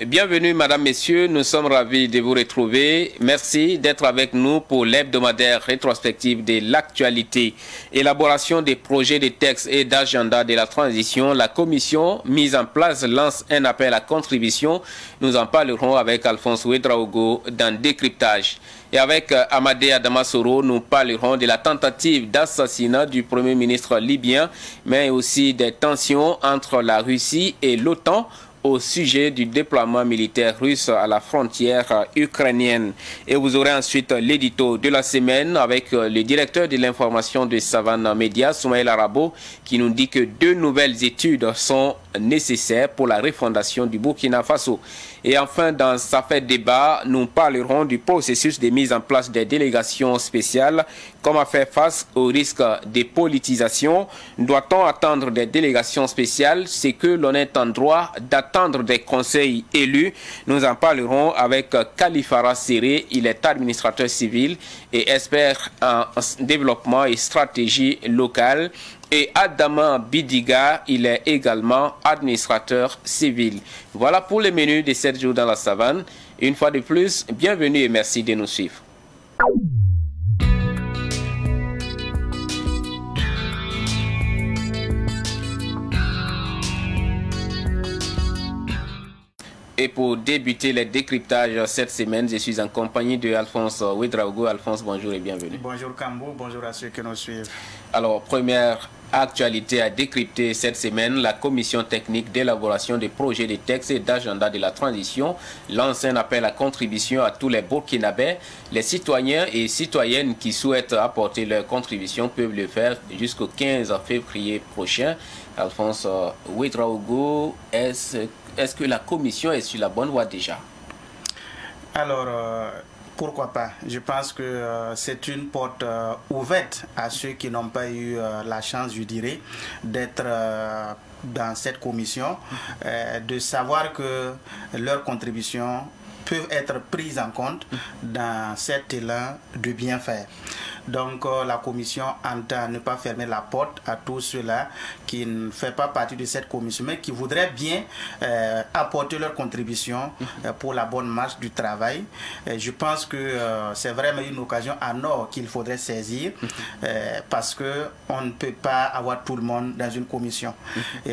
Bienvenue, Madame, Messieurs. Nous sommes ravis de vous retrouver. Merci d'être avec nous pour l'hebdomadaire rétrospective de l'actualité. Élaboration des projets de textes et d'agenda de la transition. La commission mise en place lance un appel à contribution. Nous en parlerons avec Alphonse Ouedraogo dans Décryptage. Et avec Amadé Adamasoro, nous parlerons de la tentative d'assassinat du Premier ministre libyen, mais aussi des tensions entre la Russie et l'OTAN au sujet du déploiement militaire russe à la frontière ukrainienne. Et vous aurez ensuite l'édito de la semaine avec le directeur de l'information de Savane Média, Soumaïl Arabo, qui nous dit que 2 nouvelles études sont nécessaires pour la refondation du Burkina Faso. Et enfin, dans sa fête débat, nous parlerons du processus de mise en place des délégations spéciales. Comment faire face au risque de politisation? Doit-on attendre des délégations spéciales? C'est que l'on est en droit d'attendre des conseils élus. Nous en parlerons avec Kalifara Serré. Il est administrateur civil et expert en développement et stratégie locale. Et Adama Bidiga, il est également administrateur civil. Voilà pour le menu de 7 jours dans la savane. Une fois de plus, bienvenue et merci de nous suivre. Et pour débuter les décryptages cette semaine, je suis en compagnie de Alphonse Ouedraogo. Alphonse, bonjour et bienvenue. Bonjour Kambo, bonjour à ceux qui nous suivent. Alors, première actualité à décrypter cette semaine, la commission technique d'élaboration des projets de textes et d'agenda de la transition lance un appel à contribution à tous les Burkinabés. Les citoyens et citoyennes qui souhaitent apporter leur contribution peuvent le faire jusqu'au 15 février prochain. Alphonse Ouedraogo, est-ce que la commission est sur la bonne voie déjà? Alors, pourquoi pas? Je pense que c'est une porte ouverte à ceux qui n'ont pas eu la chance, je dirais, d'être dans cette commission, de savoir que leurs contributions peuvent être prises en compte dans cet élan de bien faire. Donc la commission entend ne pas fermer la porte à tous ceux-là qui ne font pas partie de cette commission, mais qui voudraient bien apporter leur contribution pour la bonne marche du travail. Je pense que c'est vraiment une occasion en or qu'il faudrait saisir parce qu'on ne peut pas avoir tout le monde dans une commission.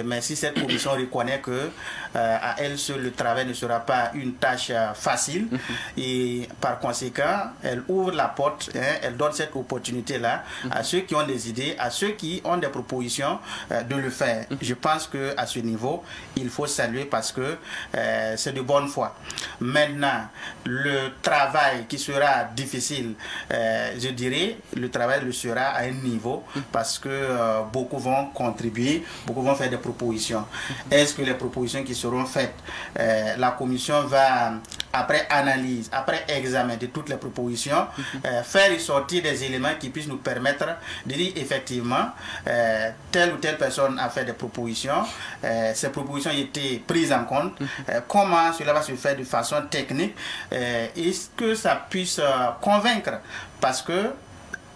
Mais si cette commission reconnaît que à elle seule le travail ne sera pas une tâche facile et par conséquent elle ouvre la porte, elle donne cette opportunité-là à ceux qui ont des idées, à ceux qui ont des propositions de le faire. Je pense qu'à ce niveau, il faut saluer parce que c'est de bonne foi. Maintenant, le travail qui sera difficile, je dirais, le travail le sera à un niveau parce que beaucoup vont contribuer, beaucoup vont faire des propositions. Est-ce que les propositions qui seront faites, la commission va, après analyse, après examen de toutes les propositions, faire ressortir des éléments qui puissent nous permettre de dire effectivement telle ou telle personne a fait des propositions, ces propositions ont été prises en compte, comment cela va se faire de façon technique, est-ce que ça puisse convaincre, parce que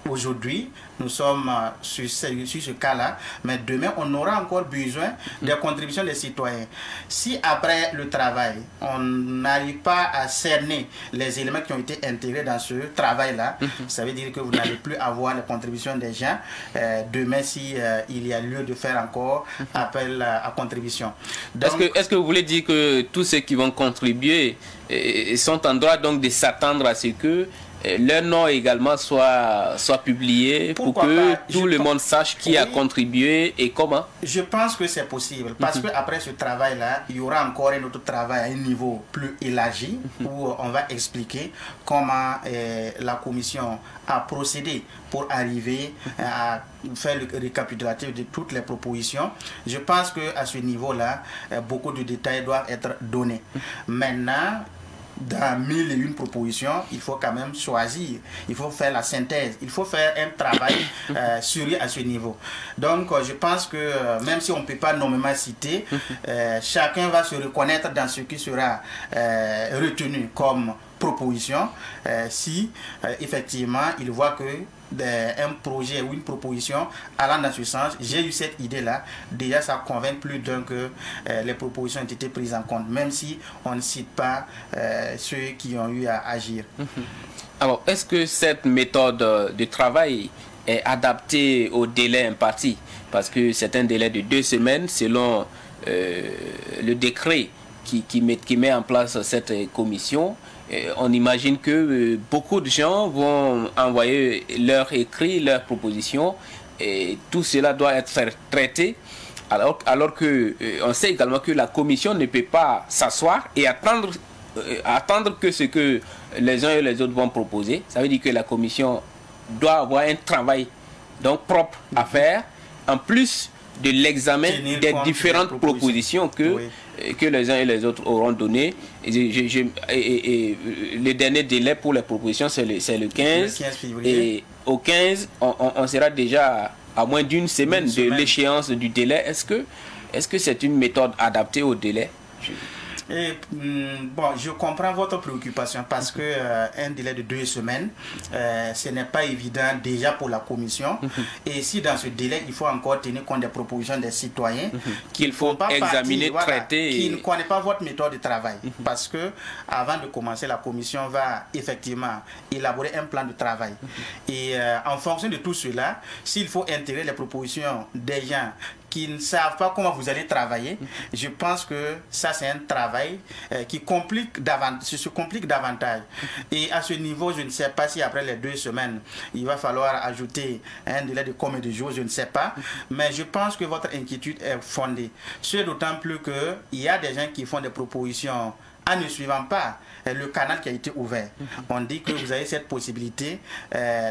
aujourd'hui, nous sommes sur ce cas-là, mais demain, on aura encore besoin des contributions des citoyens. Si après le travail, on n'arrive pas à cerner les éléments qui ont été intégrés dans ce travail-là, ça veut dire que vous n'allez plus avoir les contributions des gens. Demain, si il y a lieu de faire encore appel à contribution. Est-ce que vous voulez dire que tous ceux qui vont contribuer sont en droit donc de s'attendre à ce que leur nom également soit publié pour que tout le monde sache qui a contribué et comment? Je pense que c'est possible parce qu'après ce travail-là, il y aura encore un autre travail à un niveau plus élargi où on va expliquer comment la commission a procédé pour arriver à faire le récapitulatif de toutes les propositions. Je pense qu'à ce niveau-là, beaucoup de détails doivent être donnés. Maintenant, dans 1001 propositions, il faut quand même choisir, il faut faire la synthèse, il faut faire un travail sérieux à ce niveau. Donc je pense que même si on ne peut pas nommément citer, chacun va se reconnaître dans ce qui sera retenu comme proposition si effectivement il voit que un projet ou une proposition allant dans ce sens, j'ai eu cette idée-là. Déjà, ça convainc plus d'un que les propositions ont été prises en compte, même si on ne cite pas ceux qui ont eu à agir. Alors, est-ce que cette méthode de travail est adaptée au délai imparti? Parce que c'est un délai de 2 semaines selon le décret qui met en place cette commission. On imagine que beaucoup de gens vont envoyer leurs écrits, leurs propositions, et tout cela doit être traité, alors que on sait également que la commission ne peut pas s'asseoir et attendre que ce que les uns et les autres vont proposer. Ça veut dire que la commission doit avoir un travail donc propre à faire, en plus de l'examen des différentes propositions que les uns et les autres auront données. Et le dernier délai pour les propositions, c'est le 15 février. Et au 15, on sera déjà à moins d'une semaine de l'échéance du délai. Est-ce que c'est une méthode adaptée au délai? Bon, je comprends votre préoccupation parce que un délai de 2 semaines, ce n'est pas évident déjà pour la commission. Et si dans ce délai, il faut encore tenir compte des propositions des citoyens qu'il faut examiner, traiter, qui ne connaissent pas votre méthode de travail. Parce que avant de commencer, la commission va effectivement élaborer un plan de travail. Et en fonction de tout cela, s'il faut intégrer les propositions des gens qui ne savent pas comment vous allez travailler, je pense que ça c'est un travail qui se complique davantage. Et à ce niveau, je ne sais pas si après les 2 semaines, il va falloir ajouter un délai de combien de jours, je ne sais pas. Mais je pense que votre inquiétude est fondée. C'est d'autant plus qu'il y a des gens qui font des propositions en ne suivant pas le canal qui a été ouvert. On dit que vous avez cette possibilité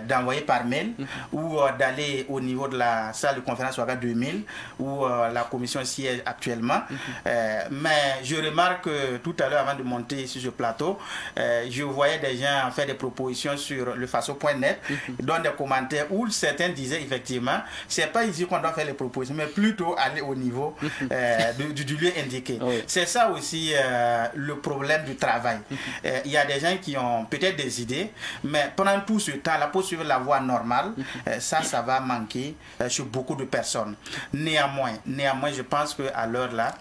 d'envoyer par mail ou d'aller au niveau de la salle de conférence Ouaga 2000 où la commission siège actuellement. Mais je remarque que tout à l'heure, avant de monter sur ce plateau, je voyais des gens faire des propositions sur le faso.net, dans des commentaires où certains disaient effectivement, c'est pas ici qu'on doit faire les propositions, mais plutôt aller au niveau du lieu indiqué. C'est ça aussi le problème du travail. Il y a des gens qui ont peut-être des idées, mais pendant tout ce temps-là, pour suivre la voie normale, ça va manquer sur beaucoup de personnes. Néanmoins, je pense qu'à l'heure là,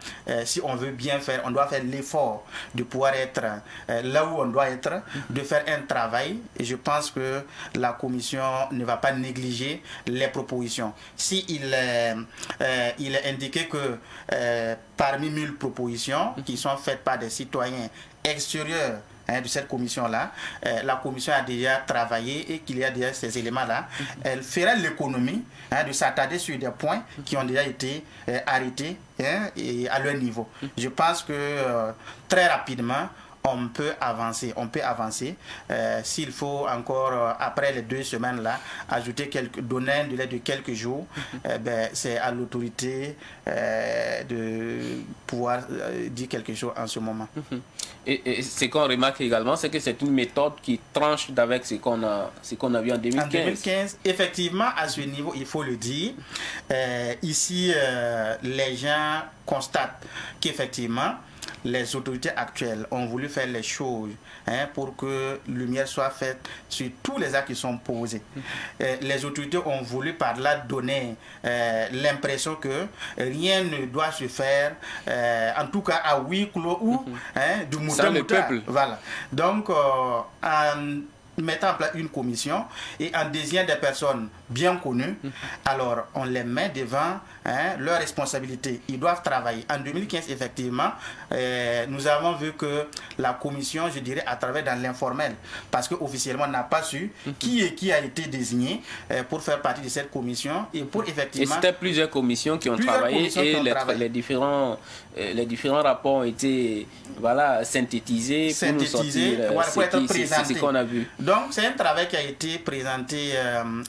si on veut bien faire, on doit faire l'effort de pouvoir être là où on doit être, de faire un travail, et je pense que la commission ne va pas négliger les propositions. Si il est indiqué que parmi 1000 propositions qui sont faites par des citoyens extérieurs de cette commission-là, la commission a déjà travaillé et qu'il y a déjà ces éléments-là. Elle fera l'économie de s'attarder sur des points qui ont déjà été arrêtés et à leur niveau. Je pense que très rapidement, on peut avancer. S'il faut encore, après les 2 semaines-là, donner un délai de quelques jours, c'est à l'autorité de pouvoir dire quelque chose en ce moment. Et ce qu'on remarque également, c'est que c'est une méthode qui tranche d'avec ce qu'on a vu en 2015. En 2015, effectivement, à ce niveau, il faut le dire, ici, les gens constatent qu'effectivement, les autorités actuelles ont voulu faire les choses pour que lumière soit faite sur tous les actes qui sont posés. Les autorités ont voulu par là donner l'impression que rien ne doit se faire, en tout cas à huis clos ou du mouton le peuple. Voilà. Donc, en mettant en place une commission et en désignant des personnes bien connues, alors on les met devant leurs responsabilités. Ils doivent travailler. En 2015, effectivement, nous avons vu que la commission, je dirais, à travers dans l'informel, parce qu'officiellement, on n'a pas su qui a été désigné pour faire partie de cette commission et pour effectivement... Et c'était plusieurs commissions qui ont travaillé et les différents rapports ont été synthétisés pour nous sortir ce qu'on a vu. Donc, c'est un travail qui a été présenté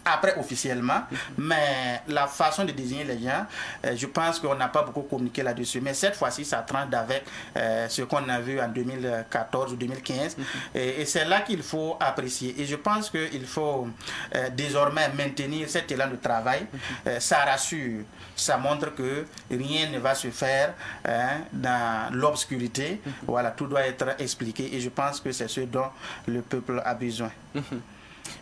après officiellement, mais la façon de désigner les gens, je pense qu'on n'a pas beaucoup communiqué là-dessus. Mais cette fois-ci, ça tranche avec ce qu'on a vu en 2014 ou 2015. Et c'est là qu'il faut apprécier. Et je pense qu'il faut désormais maintenir cet élan de travail. Ça rassure, ça montre que rien ne va se faire dans l'obscurité. Voilà, tout doit être expliqué. Et je pense que c'est ce dont le peuple a besoin.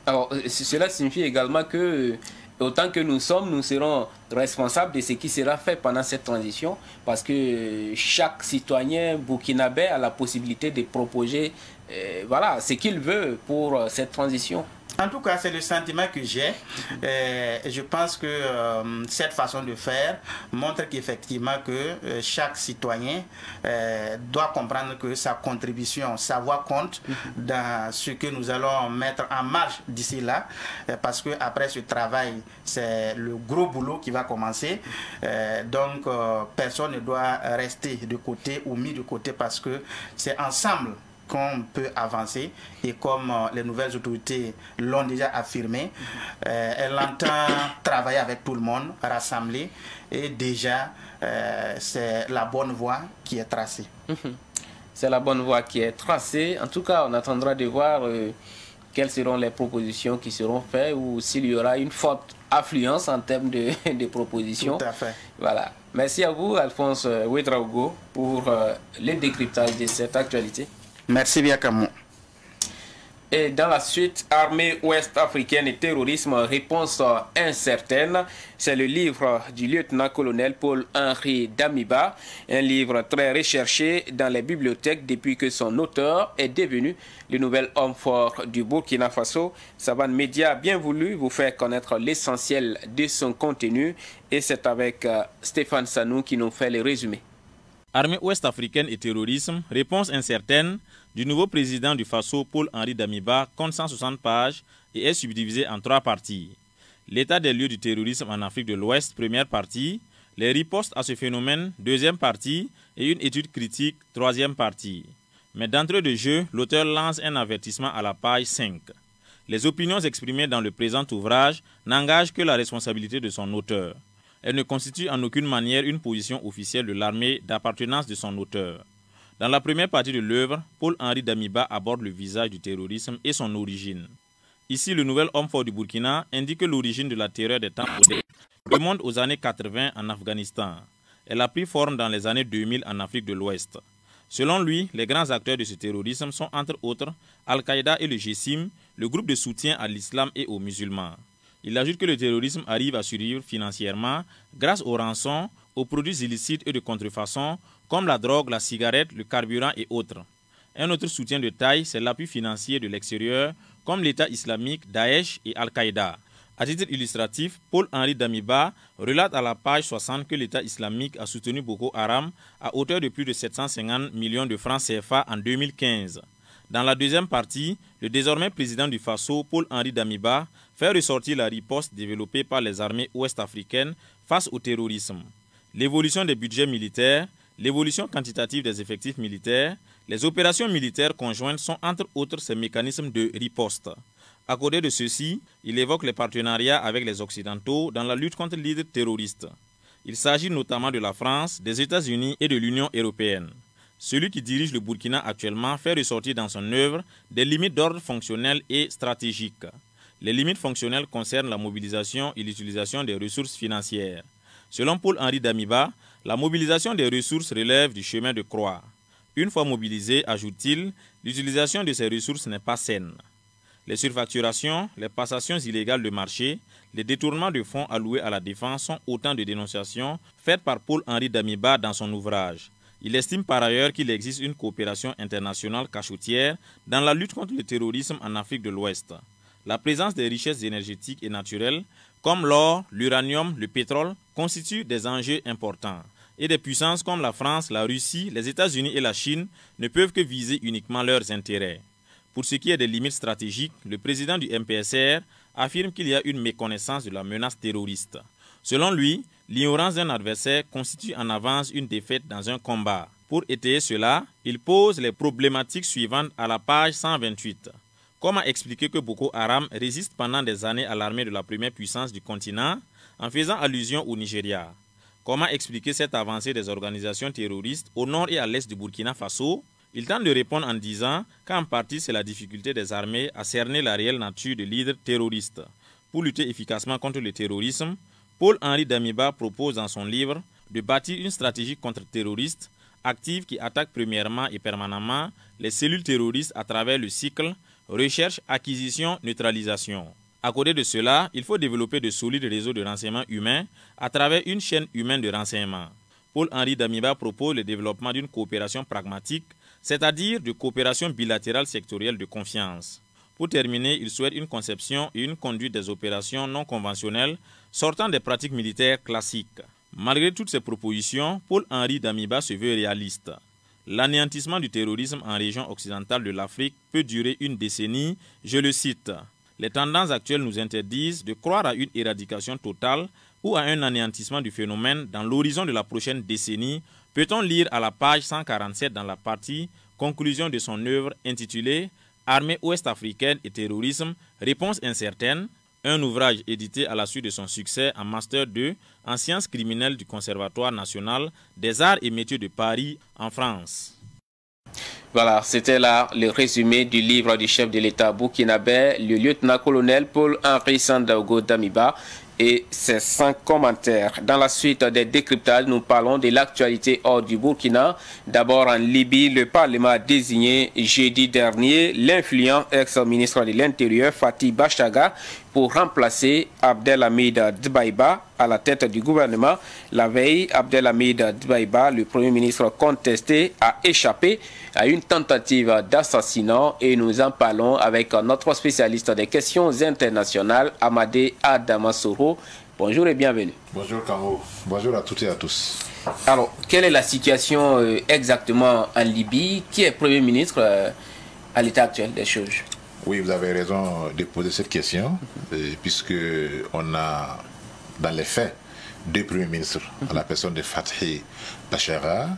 Alors, cela signifie également que autant que nous sommes, nous serons responsables de ce qui sera fait pendant cette transition, parce que chaque citoyen burkinabé a la possibilité de proposer voilà, ce qu'il veut pour cette transition. En tout cas, c'est le sentiment que j'ai. Je pense que cette façon de faire montre qu'effectivement que chaque citoyen doit comprendre que sa contribution, sa voix compte dans ce que nous allons mettre en marche d'ici là. Parce que après ce travail, c'est le gros boulot qui va commencer. Donc, personne ne doit rester de côté ou mis de côté parce que c'est ensemble qu'on peut avancer et comme les nouvelles autorités l'ont déjà affirmé, elle entend travailler avec tout le monde, rassembler et déjà c'est la bonne voie qui est tracée. C'est la bonne voie qui est tracée. En tout cas, on attendra de voir quelles seront les propositions qui seront faites ou s'il y aura une forte affluence en termes de propositions. Tout à fait. Voilà. Merci à vous, Alphonse Ouedraogo, pour le décryptage de cette actualité. Merci bien, Camon. Et dans la suite, armée ouest-africaine et terrorisme, réponse incertaine. C'est le livre du lieutenant-colonel Paul-Henri Damiba, un livre très recherché dans les bibliothèques depuis que son auteur est devenu le nouvel homme fort du Burkina Faso. Savan Média a bien voulu vous faire connaître l'essentiel de son contenu et c'est avec Stéphane Sanou qui nous fait le résumé. Armée ouest-africaine et terrorisme, réponse incertaine du nouveau président du Faso, Paul-Henri Damiba, compte 160 pages et est subdivisé en 3 parties. L'état des lieux du terrorisme en Afrique de l'Ouest, première partie, les ripostes à ce phénomène, deuxième partie, et une étude critique, troisième partie. Mais d'entrée de jeu, l'auteur lance un avertissement à la page 5. Les opinions exprimées dans le présent ouvrage n'engagent que la responsabilité de son auteur. Elle ne constitue en aucune manière une position officielle de l'armée d'appartenance de son auteur. Dans la première partie de l'œuvre, Paul-Henri Damiba aborde le visage du terrorisme et son origine. Ici, le nouvel homme fort du Burkina indique que l'origine de la terreur des temps modernes remonte aux années 80 en Afghanistan. Elle a pris forme dans les années 2000 en Afrique de l'Ouest. Selon lui, les grands acteurs de ce terrorisme sont entre autres Al-Qaïda et le GSIM, le groupe de soutien à l'islam et aux musulmans. Il ajoute que le terrorisme arrive à survivre financièrement grâce aux rançons, aux produits illicites et de contrefaçon, comme la drogue, la cigarette, le carburant et autres. Un autre soutien de taille, c'est l'appui financier de l'extérieur, comme l'État islamique, Daesh et Al-Qaïda. À titre illustratif, Paul-Henri Damiba relate à la page 60 que l'État islamique a soutenu Boko Haram à hauteur de plus de 750 millions de francs CFA en 2015. Dans la deuxième partie, le désormais président du Faso, Paul-Henri Damiba, fait ressortir la riposte développée par les armées ouest-africaines face au terrorisme. L'évolution des budgets militaires, l'évolution quantitative des effectifs militaires, les opérations militaires conjointes sont entre autres ces mécanismes de riposte. À côté de ceci, il évoque les partenariats avec les Occidentaux dans la lutte contre l'hydre terroriste. Il s'agit notamment de la France, des États-Unis et de l'Union européenne. Celui qui dirige le Burkina actuellement fait ressortir dans son œuvre des limites d'ordre fonctionnel et stratégique. Les limites fonctionnelles concernent la mobilisation et l'utilisation des ressources financières. Selon Paul-Henri Damiba, la mobilisation des ressources relève du chemin de croix. Une fois mobilisées, ajoute-t-il, l'utilisation de ces ressources n'est pas saine. Les surfacturations, les passations illégales de marché, les détournements de fonds alloués à la défense sont autant de dénonciations faites par Paul-Henri Damiba dans son ouvrage. Il estime par ailleurs qu'il existe une coopération internationale cachotière dans la lutte contre le terrorisme en Afrique de l'Ouest. La présence des richesses énergétiques et naturelles, comme l'or, l'uranium, le pétrole, constituent des enjeux importants. Et des puissances comme la France, la Russie, les États-Unis et la Chine ne peuvent que viser uniquement leurs intérêts. Pour ce qui est des limites stratégiques, le président du MPSR affirme qu'il y a une méconnaissance de la menace terroriste. Selon lui, l'ignorance d'un adversaire constitue en avance une défaite dans un combat. Pour étayer cela, il pose les problématiques suivantes à la page 128. Comment expliquer que Boko Haram résiste pendant des années à l'armée de la première puissance du continent, en faisant allusion au Nigeria? Comment expliquer cette avancée des organisations terroristes au nord et à l'est du Burkina Faso? Il tente de répondre en disant qu'en partie c'est la difficulté des armées à cerner la réelle nature de l'hydre terroriste. Pour lutter efficacement contre le terrorisme, Paul-Henri Damiba propose dans son livre de bâtir une stratégie contre-terroriste active qui attaque premièrement et permanemment les cellules terroristes à travers le cycle, recherche, acquisition, neutralisation. À côté de cela, il faut développer de solides réseaux de renseignement humain à travers une chaîne humaine de renseignement. Paul-Henri Damiba propose le développement d'une coopération pragmatique, c'est-à-dire de coopération bilatérale sectorielle de confiance. Pour terminer, il souhaite une conception et une conduite des opérations non conventionnelles sortant des pratiques militaires classiques. Malgré toutes ces propositions, Paul-Henri Damiba se veut réaliste. L'anéantissement du terrorisme en région occidentale de l'Afrique peut durer une décennie, je le cite. Les tendances actuelles nous interdisent de croire à une éradication totale ou à un anéantissement du phénomène dans l'horizon de la prochaine décennie, peut-on lire à la page 147 dans la partie « Conclusion de son œuvre » intitulée « Armée ouest-africaine et terrorisme, réponse incertaine », un ouvrage édité à la suite de son succès en Master 2 en sciences criminelles du Conservatoire national des arts et métiers de Paris en France. Voilà, c'était là le résumé du livre du chef de l'État burkinabé, le lieutenant-colonel Paul-Henri Sandaogo Damiba, et ses 5 commentaires. Dans la suite des décryptages, nous parlons de l'actualité hors du Burkina. D'abord en Libye, le Parlement a désigné jeudi dernier l'influent ex-ministre de l'Intérieur Fatih Bachaga pour remplacer Abdelhamid Dbaïba à la tête du gouvernement. La veille, Abdelhamid Dbaïba, le premier ministre contesté, a échappé à une tentative d'assassinat et nous en parlons avec notre spécialiste des questions internationales, Amadé Adamasoro. Bonjour et bienvenue. Bonjour Kamo, bonjour à toutes et à tous. Alors, quelle est la situation exactement en Libye? Qui est Premier ministre à l'état actuel des choses? Oui, vous avez raison de poser cette question, puisque on a, dans les faits, 2 premiers ministres, à la personne de Fatih Bachara,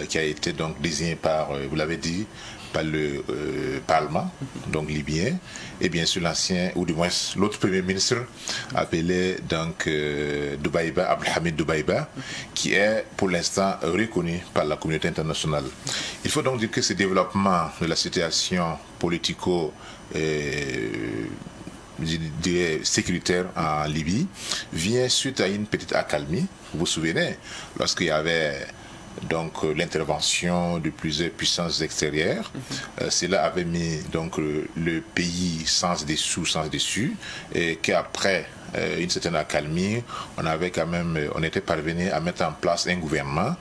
qui a été donc désigné par, vous l'avez dit, par le Parlement, donc libyen, et bien sûr l'ancien, ou du moins l'autre premier ministre, appelé donc Dbaïba, Abdelhamid Dbaïba, qui est pour l'instant reconnu par la communauté internationale. Il faut donc dire que ce développement de la situation politico je dirais sécuritaire en Libye vient suite à une petite accalmie. Vous vous souvenez, lorsqu'il y avait donc l'intervention de plusieurs puissances extérieures, cela avait mis donc le pays sans dessus, et qu'après une certaine accalmie, on était parvenu à mettre en place un gouvernement,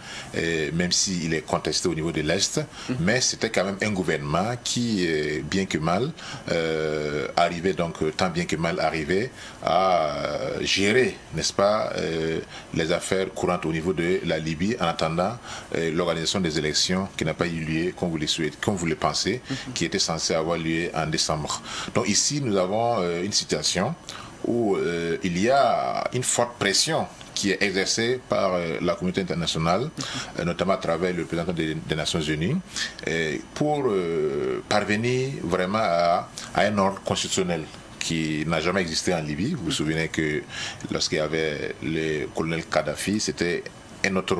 même s'il est contesté au niveau de l'Est, mais c'était quand même un gouvernement qui, bien que mal, arrivait donc, tant bien que mal arrivé à gérer, n'est-ce pas, les affaires courantes au niveau de la Libye, en attendant l'organisation des élections qui n'a pas eu lieu, comme vous le pensez, qui était censée avoir lieu en décembre. Donc ici, nous avons une situation où il y a une forte pression qui est exercée par la communauté internationale, notamment à travers le représentant des Nations Unies, pour parvenir vraiment à un ordre constitutionnel qui n'a jamais existé en Libye. Vous vous souvenez que lorsqu'il y avait le colonel Kadhafi, c'était un autre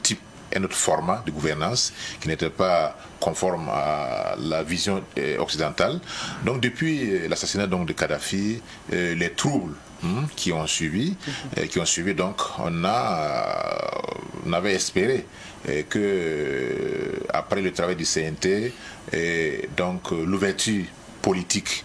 type, un autre format de gouvernance qui n'était pas conforme à la vision occidentale. Donc depuis l'assassinat de Kadhafi, les troubles qui ont suivi, donc on avait espéré que après le travail du CNT, donc l'ouverture politique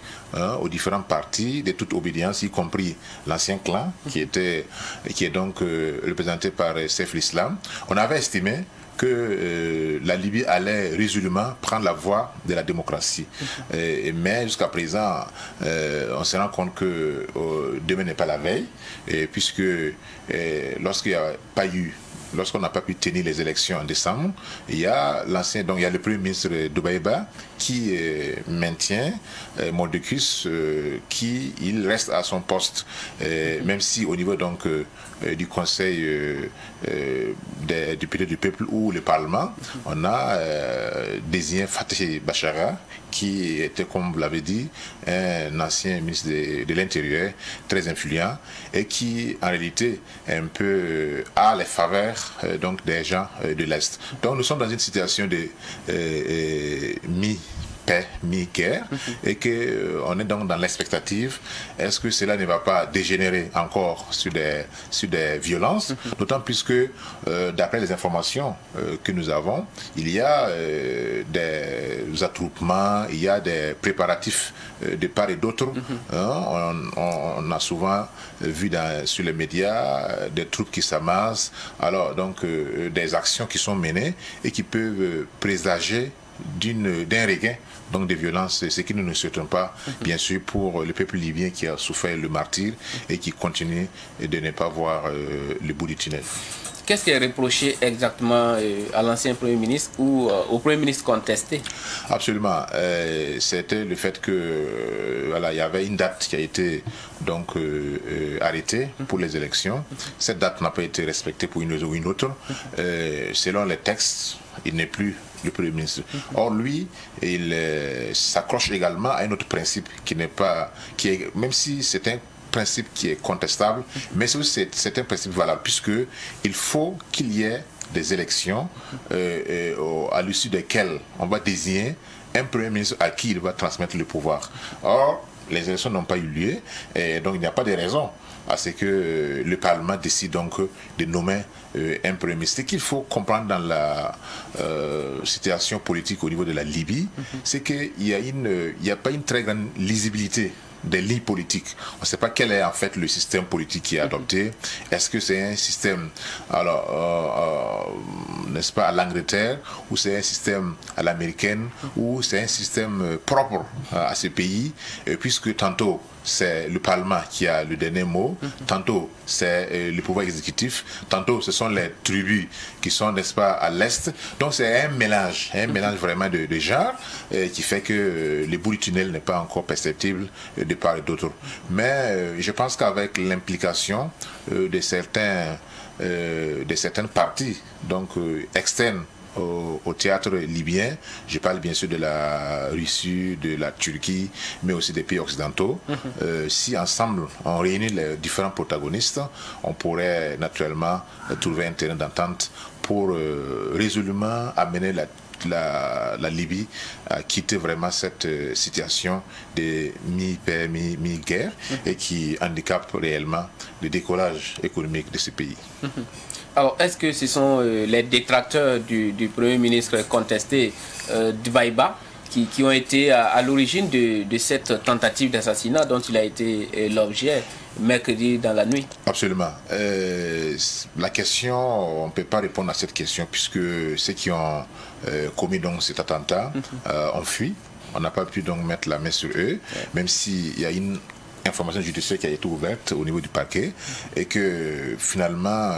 aux différents partis de toute obédience, y compris l'ancien clan qui est donc représenté par Saif l'Islam, on avait estimé que la Libye allait résolument prendre la voie de la démocratie. Mais jusqu'à présent, on se rend compte que demain n'est pas la veille, puisque lorsqu'on n'a pas pu tenir les élections en décembre, il y a le premier ministre Dbaïba qui maintient Mordecus, il reste à son poste, même si au niveau donc du Conseil des députés du peuple ou le Parlement, on a désigné Fatih Bachara, qui était, comme vous l'avez dit, un ancien ministre de l'Intérieur très influent et qui en réalité un peu a les faveurs donc des gens de l'Est. Donc nous sommes dans une situation de mi-paix, mi-guerre, et qu'on est donc dans l'expectative, est-ce que cela ne va pas dégénérer encore sur des violences, d'autant plus que, d'après les informations que nous avons, il y a des attroupements, il y a des préparatifs de part et d'autre. On a souvent vu sur les médias des troupes qui s'amassent, alors donc des actions qui sont menées et qui peuvent présager d'un regain donc des violences, ce que nous ne souhaitons pas, bien sûr, pour le peuple libyen qui a souffert le martyre et qui continue de ne pas voir le bout du tunnel. Qu'est-ce qui est reproché exactement à l'ancien Premier ministre ou au Premier ministre contesté? Absolument. C'était le fait que voilà, il y avait une date qui a été donc arrêtée pour les élections. Cette date n'a pas été respectée pour une raison ou une autre. Selon les textes, il n'est plus le Premier ministre. Or, lui, il s'accroche également à un autre principe qui n'est pas, même si c'est un principe qui est contestable, mais c'est un principe valable, puisque il faut qu'il y ait des élections à l'issue desquelles on va désigner un Premier ministre à qui il va transmettre le pouvoir. Or, les élections n'ont pas eu lieu, et donc il n'y a pas de raison à ce que le Parlement décide donc de nommer un Premier ministre. Ce qu'il faut comprendre dans la situation politique au niveau de la Libye, c'est qu'il n'y a pas une très grande lisibilité des lignes politiques. On ne sait pas quel est en fait le système politique qui est adopté. Est-ce que c'est un système, alors, n'est-ce pas, à l'Angleterre, ou c'est un système à l'américaine, ou c'est un système propre à ce pays, puisque tantôt c'est le Parlement qui a le dernier mot, tantôt c'est le pouvoir exécutif, tantôt ce sont les tribus qui sont, n'est-ce pas, à l'Est. Donc c'est un mélange vraiment de genres qui fait que le bout du tunnel n'est pas encore perceptible de part et d'autre. Mais je pense qu'avec l'implication de certaines parties donc externes au théâtre libyen, je parle bien sûr de la Russie, de la Turquie, mais aussi des pays occidentaux. Si ensemble on réunit les différents protagonistes, on pourrait naturellement trouver un terrain d'entente pour résolument amener la Libye à quitter vraiment cette situation de mi-paix, mi-guerre et qui handicape réellement le décollage économique de ce pays. Alors, est-ce que ce sont les détracteurs du Premier ministre contesté, Dbaïba, qui ont été à l'origine de cette tentative d'assassinat dont il a été l'objet mercredi dans la nuit? Absolument. La question, on ne peut pas répondre à cette question puisque ceux qui ont commis donc cet attentat ont fui. On n'a pas pu donc mettre la main sur eux, même s'il y a une information judiciaire qui a été ouverte au niveau du parquet et que finalement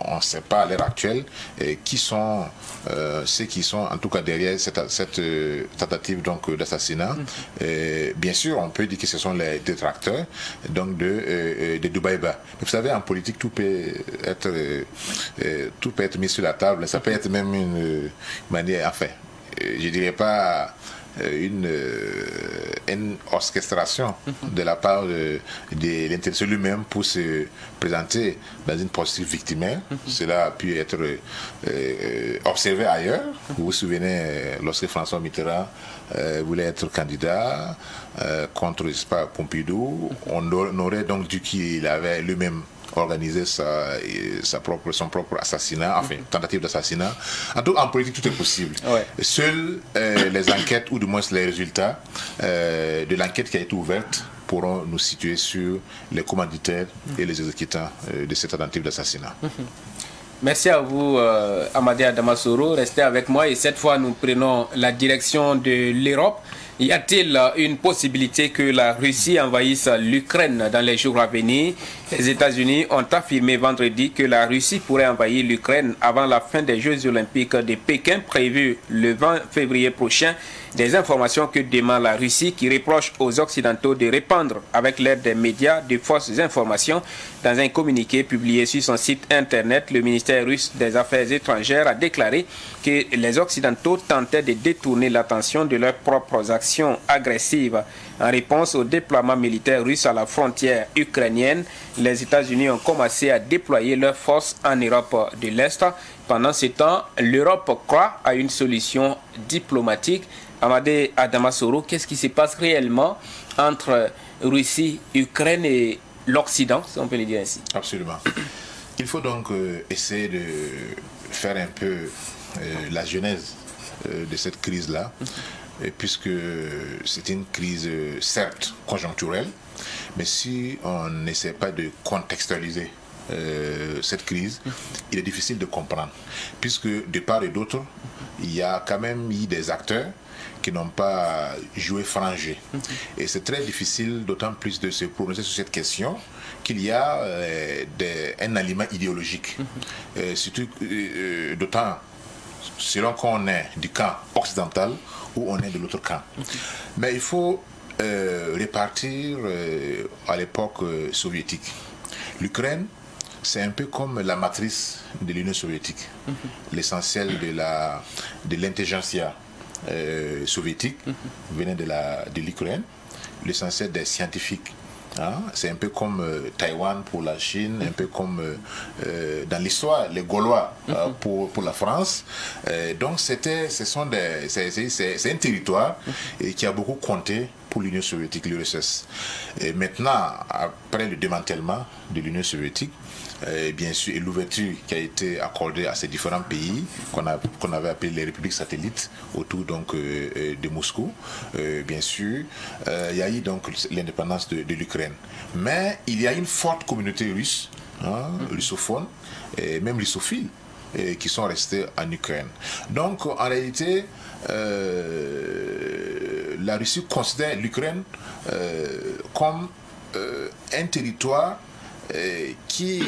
on ne sait pas à l'heure actuelle qui sont ceux qui sont en tout cas derrière cette tentative donc d'assassinat. Bien sûr on peut dire que ce sont les détracteurs donc de Dbaïba. Vous savez, en politique tout peut être mis sur la table, ça peut être même une manière, enfin je dirais pas une orchestration de la part de l'intéressé lui-même pour se présenter dans une posture victimaire. Cela a pu être observé ailleurs. Vous vous souvenez, lorsque François Mitterrand voulait être candidat contre, je sais pas, Pompidou, on aurait donc dit qu'il avait lui-même organisé son propre assassinat, enfin tentative d'assassinat. En politique, tout est possible. Seules les enquêtes, ou du moins les résultats de l'enquête qui a été ouverte, pourront nous situer sur les commanditaires et les exécutants de cette tentative d'assassinat. Merci à vous, Amadé Damasoro. Restez avec moi et cette fois, nous prenons la direction de l'Europe. Y a-t-il une possibilité que la Russie envahisse l'Ukraine dans les jours à venir? Les États-Unis ont affirmé vendredi que la Russie pourrait envahir l'Ukraine avant la fin des Jeux olympiques de Pékin prévus le 20 février prochain. Des informations que demande la Russie qui reproche aux Occidentaux de répandre avec l'aide des médias de fausses informations. Dans un communiqué publié sur son site internet, le ministère russe des Affaires étrangères a déclaré que les Occidentaux tentaient de détourner l'attention de leurs propres actions agressives. En réponse au déploiement militaire russe à la frontière ukrainienne, les États-Unis ont commencé à déployer leurs forces en Europe de l'Est. Pendant ce temps, l'Europe croit à une solution diplomatique. Amadé Adamasoro, qu'est-ce qui se passe réellement entre Russie, Ukraine et l'Occident, si on peut le dire ainsi? Absolument. Il faut donc essayer de faire un peu la genèse de cette crise-là, puisque c'est une crise certes conjoncturelle, mais si on n'essaie pas de contextualiser cette crise, il est difficile de comprendre, puisque de part et d'autre, il y a quand même eu des acteurs qui n'ont pas joué franc jeu. Et c'est très difficile, d'autant plus de se prononcer sur cette question, qu'il y a un aliment idéologique. Surtout, d'autant selon qu'on est du camp occidental ou on est de l'autre camp. Mais il faut répartir à l'époque soviétique. L'Ukraine, c'est un peu comme la matrice de l'Union soviétique. L'essentiel de l'intelligentsia soviétique venait de l'Ukraine. L'essentiel des scientifiques. Hein? C'est un peu comme Taïwan pour la Chine, un peu comme dans l'histoire, les Gaulois pour la France. Donc c'est un territoire qui a beaucoup compté pour l'Union soviétique, l'URSS. Et maintenant, après le démantèlement de l'Union soviétique, bien sûr, et l'ouverture qui a été accordée à ces différents pays qu'on avait appelés les républiques satellites autour donc de Moscou, bien sûr, il y a eu donc l'indépendance de l'Ukraine. Mais il y a une forte communauté russe, russophone, et même russophile, qui sont restés en Ukraine. Donc, en réalité, la Russie considère l'Ukraine comme un territoire qui,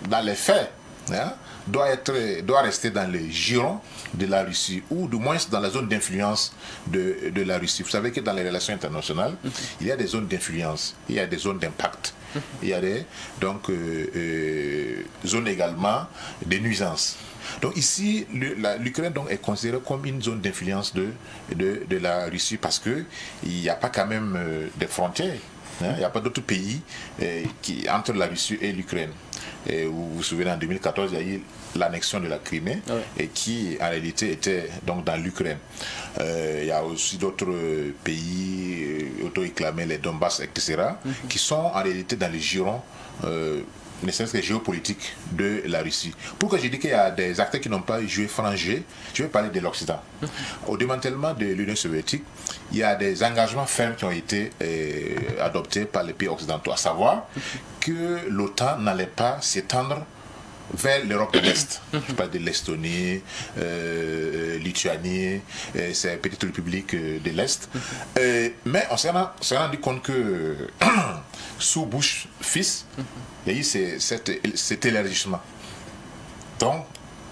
dans les faits, doit rester dans les girons de la Russie, ou du moins dans la zone d'influence de la Russie. Vous savez que dans les relations internationales, il y a des zones d'influence, il y a des zones d'impact, il y a des zones également de nuisances. Donc ici, l'Ukraine est considérée comme une zone d'influence de la Russie, parce qu'il n'y a pas quand même des frontières. Il n'y a pas d'autres pays entre la Russie et l'Ukraine. Vous vous souvenez, en 2014, il y a eu l'annexion de la Crimée, et qui en réalité était donc dans l'Ukraine. Il y a aussi d'autres pays auto-réclamés, les Donbass, etc., qui sont en réalité dans les girons ne serait-ce que géopolitique de la Russie. Pourquoi je dis qu'il y a des acteurs qui n'ont pas joué franc jeu? Je vais parler de l'Occident. Au démantèlement de l'Union soviétique, il y a des engagements fermes qui ont été adoptés par les pays occidentaux, à savoir que l'OTAN n'allait pas s'étendre vers l'Europe de l'Est. Je parle de l'Estonie, Lituanie, ces petites républiques de l'Est. Mais on s'est rendu compte que sous Bush fils, il y a eu cet élargissement. Donc,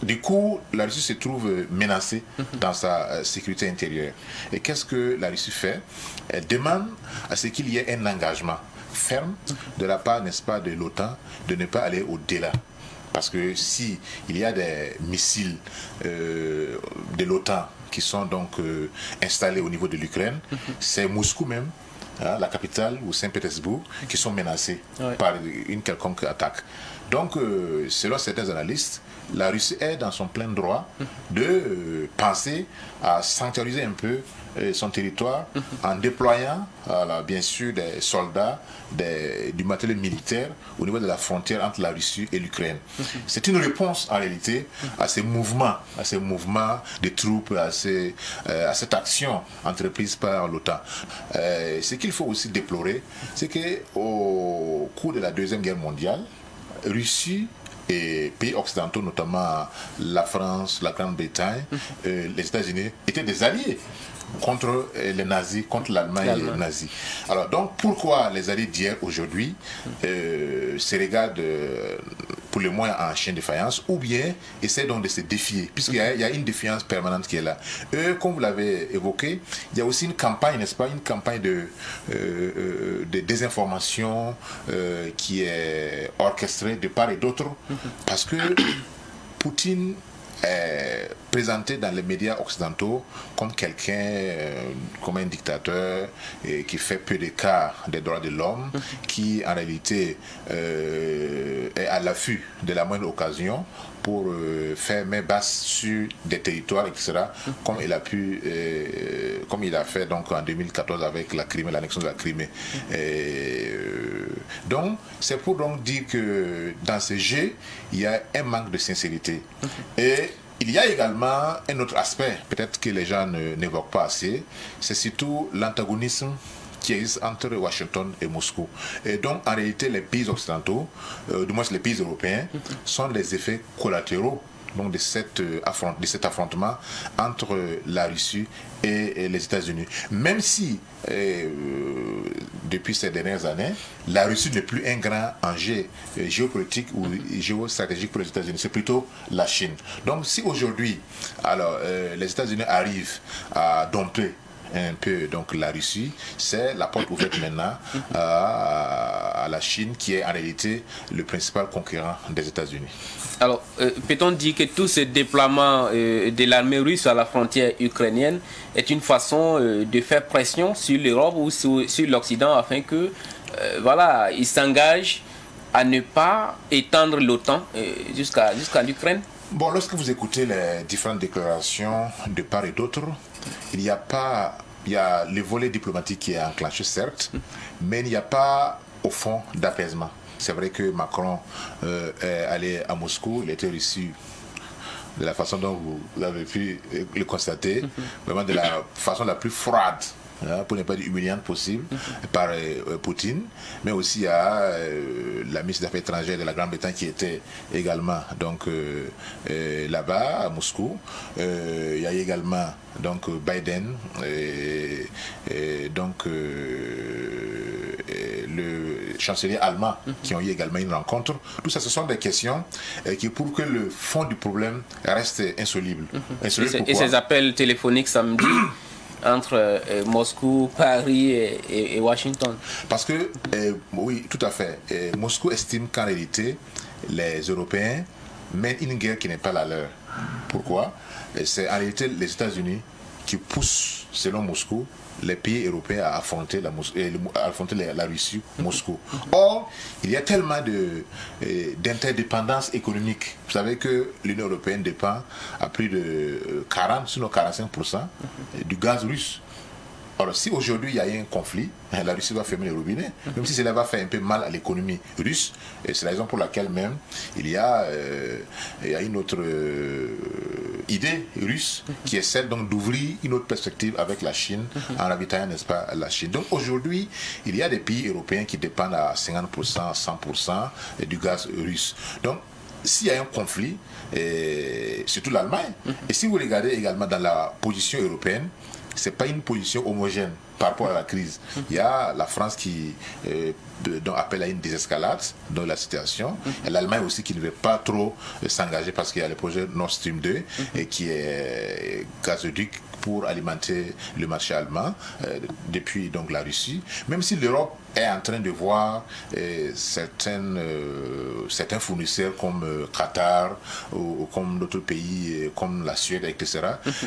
du coup, la Russie se trouve menacée dans sa sécurité intérieure. Et qu'est-ce que la Russie fait? Elle demande à ce qu'il y ait un engagement ferme de la part, n'est-ce pas, de l'OTAN, de ne pas aller au-delà. Parce que si il y a des missiles de l'OTAN qui sont donc installés au niveau de l'Ukraine, c'est Moscou même, la capitale, ou Saint-Pétersbourg, qui sont menacés par une quelconque attaque. Donc, selon certains analystes, la Russie est dans son plein droit de penser à sanctuariser un peu son territoire en déployant bien sûr des soldats, du matériel militaire au niveau de la frontière entre la Russie et l'Ukraine. C'est une réponse en réalité à ces mouvements de troupes, à cette action entreprise par l'OTAN. Ce qu'il faut aussi déplorer, c'est qu'au cours de la Deuxième Guerre mondiale, Russie et pays occidentaux, notamment la France, la Grande-Bretagne, les États-Unis, étaient des alliés contre les nazis, contre l'Allemagne et les nazis. Alors donc pourquoi les alliés d'hier aujourd'hui se regardent pour le moins en chien de faïence, ou bien essaient donc de se défier, puisqu'il y a une défiance permanente qui est là. Comme vous l'avez évoqué, il y a aussi une campagne, n'est-ce pas, une campagne de désinformation qui est orchestrée de part et d'autre, parce que Poutine est présenté dans les médias occidentaux comme quelqu'un, comme un dictateur qui fait peu de cas des droits de l'homme, qui en réalité est à l'affût de la moindre occasion pour faire main basse sur des territoires, etc., comme il a pu, comme il a fait donc en 2014 avec la Crimée, l'annexion de la Crimée. Donc, c'est pour donc dire que dans ce jeu, il y a un manque de sincérité. Et il y a également un autre aspect, peut-être que les gens n'évoquent pas assez, c'est surtout l'antagonisme qui existe entre Washington et Moscou. Et donc, en réalité, les pays occidentaux, du moins les pays européens, sont les effets collatéraux donc, de cet affrontement entre la Russie et les États-Unis. Même si, depuis ces dernières années, la Russie n'est plus un grand enjeu géopolitique ou géostratégique pour les États-Unis, c'est plutôt la Chine. Donc, si aujourd'hui, alors, les États-Unis arrivent à dompter un peu donc la Russie, c'est la porte ouverte maintenant à la Chine qui est en réalité le principal concurrent des États-Unis. Alors, peut-on dire que tout ce déploiement de l'armée russe à la frontière ukrainienne est une façon de faire pression sur l'Europe ou sur l'Occident afin que, voilà, il s'engage à ne pas étendre l'OTAN jusqu'à l'Ukraine? Bon, lorsque vous écoutez les différentes déclarations de part et d'autre, il y a le volet diplomatique qui est enclenché, certes, mais il n'y a pas, au fond, d'apaisement. C'est vrai que Macron est allé à Moscou, il a été reçu de la façon dont vous avez pu le constater, vraiment de la façon la plus froide, pour ne pas dire humiliante possible, par Poutine, mais aussi il y a la ministre des Affaires étrangères de la Grande-Bretagne qui était également donc là-bas à Moscou. Il y a également donc Biden donc le chancelier allemand qui ont eu également une rencontre. Tout ça, ce sont des questions qui prouvent que le fond du problème reste insoluble. Et ces appels téléphoniques samedi entre Moscou, Paris et Washington. Parce que, oui, tout à fait. Moscou estime qu'en réalité, les Européens mènent une guerre qui n'est pas la leur. Pourquoi? C'est en réalité les États-Unis qui poussent, selon Moscou, les pays européens à affronter la Russie, Moscou. Or, il y a tellement d'interdépendance économique. Vous savez que l'Union européenne dépend à plus de 40, sinon 45% du gaz russe. Alors, si aujourd'hui il y a un conflit, la Russie va fermer les robinets, même si cela va faire un peu mal à l'économie russe, et c'est la raison pour laquelle même il y a une autre idée russe qui est celle donc d'ouvrir une autre perspective avec la Chine en ravitaillant, n'est-ce pas, la Chine. Donc aujourd'hui, il y a des pays européens qui dépendent à 50%, 100% du gaz russe. Donc, s'il y a un conflit, surtout l'Allemagne, et si vous regardez également dans la position européenne, ce n'est pas une position homogène par rapport à la crise. Il y a la France qui appelle à une désescalade dans la situation, et l'Allemagne aussi qui ne veut pas trop s'engager parce qu'il y a le projet Nord Stream 2 et qui est gazoduc pour alimenter le marché allemand depuis donc la Russie. Même si l'Europe est en train de voir certains fournisseurs comme Qatar ou comme d'autres pays comme la Suède, etc.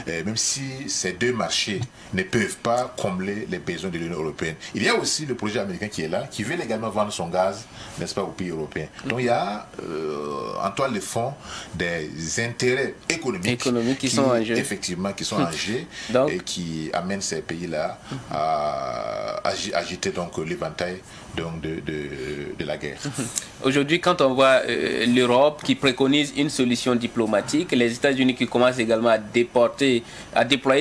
Même si ces deux marchés ne peuvent pas combler les besoins de l'Union européenne. Il y a aussi le projet américain qui est là, qui veut également vendre son gaz, n'est-ce pas, aux pays européens. Donc il y a en toile de fond des intérêts économiques qui sont en jeu. Effectivement, qui sont en jeu et qui amènent ces pays-là à agiter donc l'éventail donc de la guerre. Aujourd'hui, quand on voit l'Europe qui préconise une solution diplomatique, les États-Unis qui commencent également à déployer,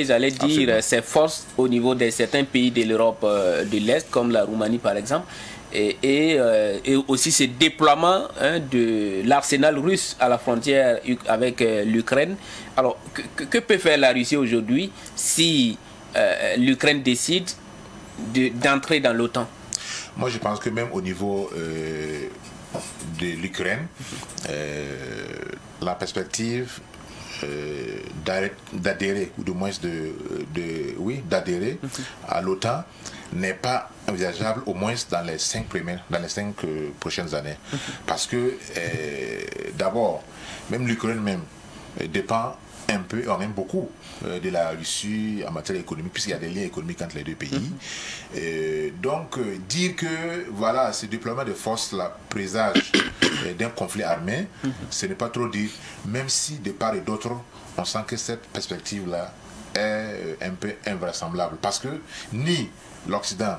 j'allais dire, ses forces au niveau de certains pays de l'Europe de l'Est, comme la Roumanie par exemple, et aussi ce déploiement de l'arsenal russe à la frontière avec l'Ukraine. Alors, que peut faire la Russie aujourd'hui si l'Ukraine décide d'entrer dans l'OTAN? Moi, je pense que même au niveau de l'Ukraine, la perspective d'adhérer, ou du moins d'adhérer à l'OTAN n'est pas envisageable, au moins dans les 5 prochaines années. Parce que, d'abord, même l'Ukraine même, dépend un peu, même beaucoup, de la Russie en matière économique, puisqu'il y a des liens économiques entre les deux pays. Donc, dire que voilà, ce déploiement de forces là présage d'un conflit armé, ce n'est pas trop dire, même si de part et d'autre, on sent que cette perspective-là est un peu invraisemblable, parce que ni l'Occident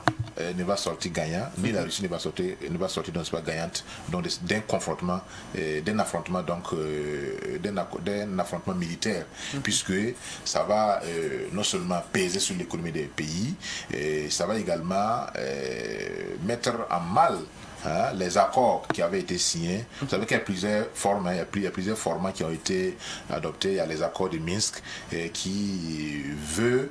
ne va sortir gagnant, ni la Russie ne va sortir donc pas gagnante d'un confrontement, d'un affrontement militaire, puisque ça va non seulement peser sur l'économie des pays, ça va également mettre en mal les accords qui avaient été signés. Vous savez qu'il y a plusieurs formats, il y a plusieurs formats qui ont été adoptés. Il y a les accords de Minsk qui veulent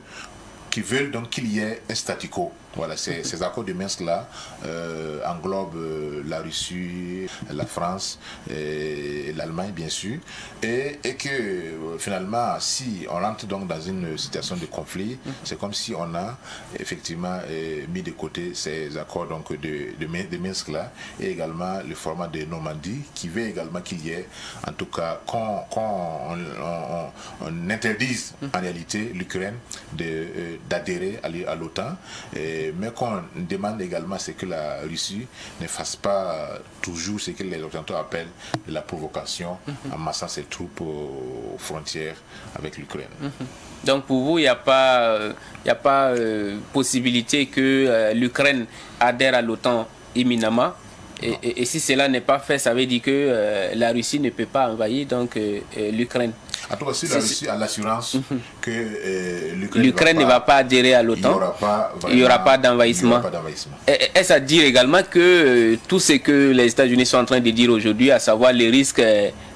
donc qu'il y ait un statu quo. Voilà, ces accords de Minsk-là englobent la Russie, la France et l'Allemagne, bien sûr, et que finalement, si on rentre donc dans une situation de conflit, c'est comme si on a effectivement mis de côté ces accords donc de Minsk-là, et également le format de Normandie, qui veut également qu'il y ait, en tout cas, qu'on interdise en réalité l'Ukraine d'adhérer à l'OTAN, mais qu'on demande également c'est que la Russie ne fasse pas toujours ce que les Occidentaux appellent de la provocation en massant ses troupes aux frontières avec l'Ukraine. Donc pour vous, il n'y a pas, possibilité que l'Ukraine adhère à l'OTAN imminemment. Et si cela n'est pas fait, ça veut dire que la Russie ne peut pas envahir donc l'Ukraine. En tout cas, si la Russie a l'assurance que l'Ukraine ne va pas adhérer à l'OTAN, il n'y aura pas d'envahissement. Est-ce à dire également que tout ce que les États-Unis sont en train de dire aujourd'hui, à savoir les risques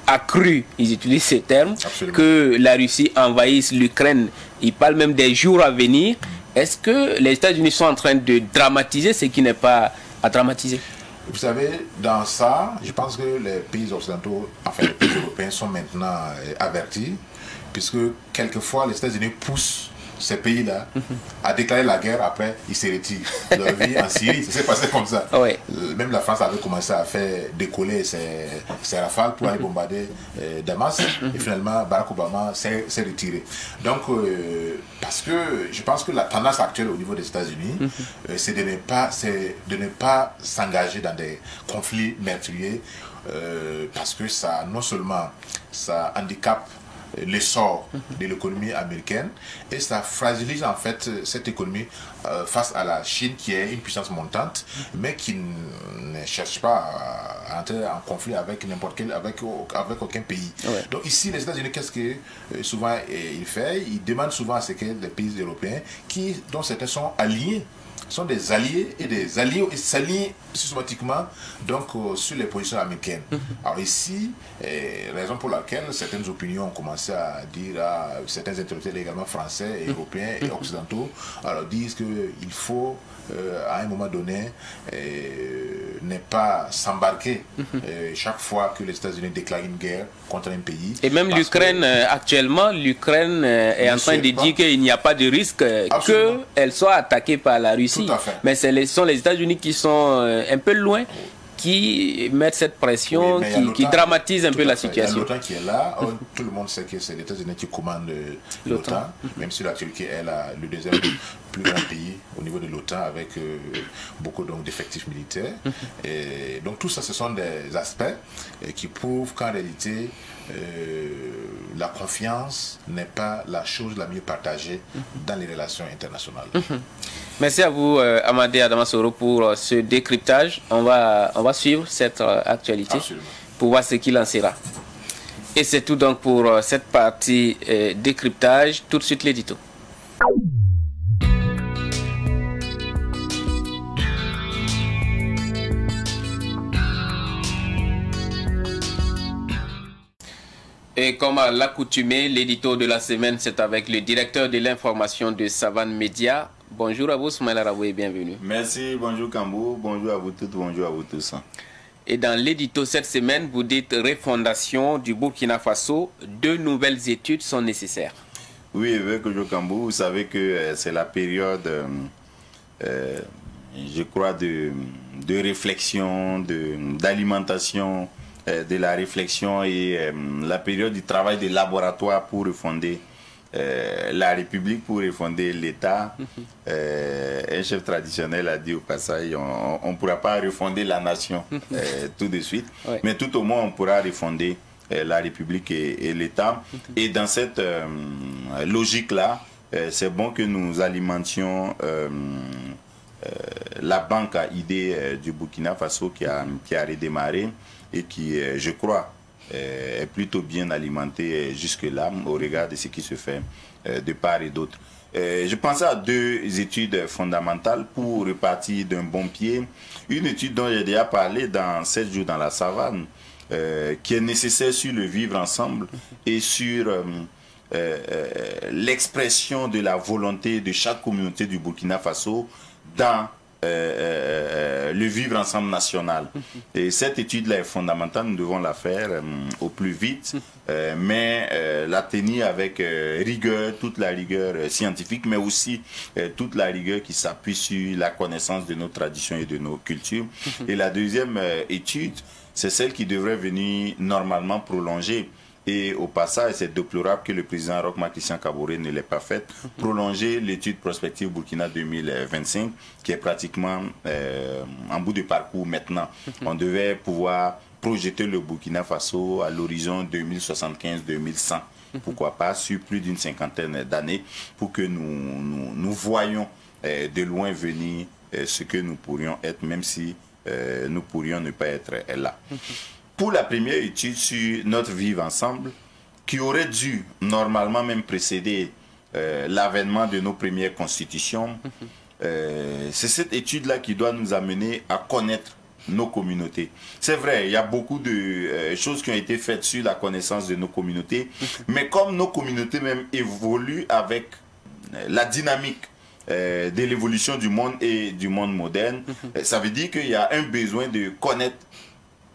accrus, ils utilisent ces termes, que la Russie envahisse l'Ukraine, ils parlent même des jours à venir, est-ce que les États-Unis sont en train de dramatiser ce qui n'est pas à dramatiser? Vous savez, dans ça, je pense que les pays occidentaux, enfin les pays européens sont maintenant avertis, puisque quelquefois les États-Unis poussent ces pays-là à déclarer la guerre, après ils se retirent. Leur vie en Syrie, ça s'est passé comme ça. Ouais. Même la France avait commencé à faire décoller ses rafales pour aller bombarder Damas, et finalement Barack Obama s'est retiré. Donc, parce que je pense que la tendance actuelle au niveau des États-Unis, c'est de ne pas s'engager dans des conflits meurtriers, parce que ça, non seulement ça handicape l'essor de l'économie américaine, et ça fragilise en fait cette économie face à la Chine, qui est une puissance montante, mais qui ne cherche pas à entrer en conflit avec n'importe quel, avec aucun pays. Ouais. Donc ici, les États-Unis, qu'est-ce que souvent il fait? Il demande souvent à ce que les pays européens, dont certains sont alliés, sont des alliés et des alliés, et s'allient systématiquement donc sur les positions américaines. Alors ici, raison pour laquelle certaines opinions ont commencé à dire, certains intellectuels également français, et européens et occidentaux, alors disent qu'il faut à un moment donné ne pas s'embarquer chaque fois que les États-Unis déclarent une guerre contre un pays. Et même l'Ukraine, actuellement, l'Ukraine est en train de dire qu'il n'y a pas de risque qu'elle soit attaquée par la Russie. Mais ce sont les États-Unis qui sont un peu loin, qui mettent cette pression, qui dramatise un peu la situation. L'OTAN qui est là, tout le monde sait que c'est les États-Unis qui commandent l'OTAN, même si la Turquie est le deuxième plus grand pays au niveau de l'OTAN, avec beaucoup d'effectifs militaires. Et donc tout ça, ce sont des aspects qui prouvent qu'en réalité, la confiance n'est pas la chose la mieux partagée dans les relations internationales. Merci à vous, Amadé Adamasoro, pour ce décryptage. On va suivre cette actualité. Absolument. Pour voir ce qu'il en sera. Et c'est tout donc pour cette partie décryptage. Tout de suite l'édito. Et comme à l'accoutumée, l'édito de la semaine, c'est avec le directeur de l'information de Savane Média. Bonjour à vous, Soumaïla Rabou, et bienvenue. Merci, bonjour Kambou, bonjour à vous toutes, bonjour à vous tous. Et dans l'édito cette semaine, vous dites refondation du Burkina Faso, 2 nouvelles études sont nécessaires. Oui, avec Kambou, vous savez que c'est la période, je crois, de réflexion, d'alimentation de la réflexion et la période du travail de laboratoire pour refonder la République, pour refonder l'État. Un chef traditionnel a dit au passage, on ne pourra pas refonder la nation tout de suite, mais tout au moins on pourra refonder la République et l'État. Et dans cette logique-là, c'est bon que nous alimentions la banque à idées du Burkina Faso qui a redémarré et qui, je crois, est plutôt bien alimentée jusque-là au regard de ce qui se fait de part et d'autre. Je pensais à deux études fondamentales pour repartir d'un bon pied. Une étude dont j'ai déjà parlé dans 7 jours dans la savane, qui est nécessaire sur le vivre ensemble et sur l'expression de la volonté de chaque communauté du Burkina Faso dans le vivre ensemble national. Et cette étude-là est fondamentale, nous devons la faire au plus vite, mais la tenir avec rigueur, toute la rigueur scientifique, mais aussi toute la rigueur qui s'appuie sur la connaissance de nos traditions et de nos cultures. Et la deuxième étude, c'est celle qui devrait venir normalement prolonger. Et au passage, c'est déplorable que le président Roch-Marc Christian Kaboré ne l'ait pas faite. Prolonger l'étude prospective Burkina 2025, qui est pratiquement en bout de parcours maintenant. On devait pouvoir projeter le Burkina Faso à l'horizon 2075-2100. Pourquoi pas, sur plus d'une cinquantaine d'années, pour que nous voyions de loin venir ce que nous pourrions être, même si nous pourrions ne pas être là. Pour la première étude sur notre vivre ensemble, qui aurait dû normalement même précéder l'avènement de nos premières constitutions, c'est cette étude-là qui doit nous amener à connaître nos communautés. C'est vrai, il y a beaucoup de choses qui ont été faites sur la connaissance de nos communautés, mais comme nos communautés même évoluent avec la dynamique de l'évolution du monde et du monde moderne, ça veut dire qu'il y a un besoin de connaître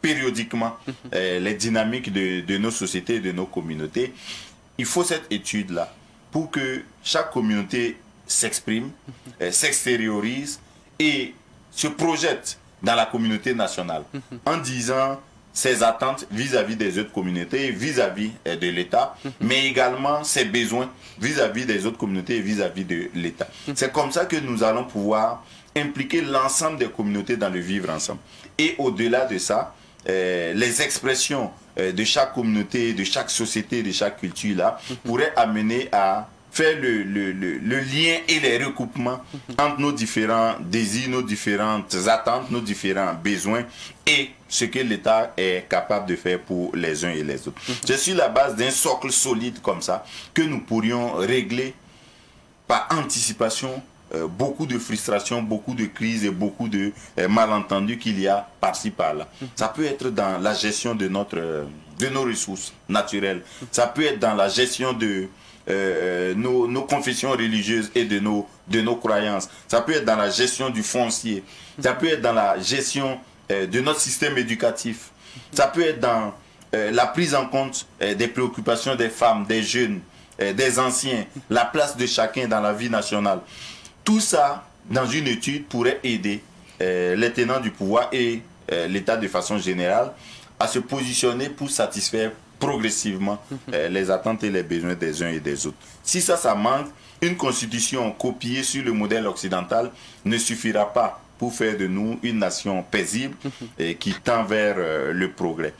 périodiquement les dynamiques de nos sociétés et de nos communautés. Il faut cette étude-là pour que chaque communauté s'exprime, s'extériorise et se projette dans la communauté nationale en disant ses attentes vis-à-vis des autres communautés, vis-à-vis de l'État, mais également ses besoins vis-à-vis des autres communautés et vis-à-vis de l'État. C'est comme ça que nous allons pouvoir impliquer l'ensemble des communautés dans le vivre ensemble. Et au-delà de ça, les expressions de chaque communauté, de chaque société, de chaque culture là, pourraient amener à faire le lien et les recoupements entre nos différents désirs, nos différentes attentes, nos différents besoins et ce que l'État est capable de faire pour les uns et les autres. C'est sur la base d'un socle solide comme ça que nous pourrions régler par anticipation beaucoup de frustrations, beaucoup de crises et beaucoup de malentendus qu'il y a par-ci par-là. Ça peut être dans la gestion de nos ressources naturelles. Ça peut être dans la gestion de nos confessions religieuses et de nos croyances. Ça peut être dans la gestion du foncier. Ça peut être dans la gestion de notre système éducatif. Ça peut être dans la prise en compte des préoccupations des femmes, des jeunes, des anciens, la place de chacun dans la vie nationale. Tout ça, dans une étude, pourrait aider les tenants du pouvoir et l'État de façon générale à se positionner pour satisfaire progressivement les attentes et les besoins des uns et des autres. Si ça manque, une constitution copiée sur le modèle occidental ne suffira pas pour faire de nous une nation paisible et qui tend vers le progrès.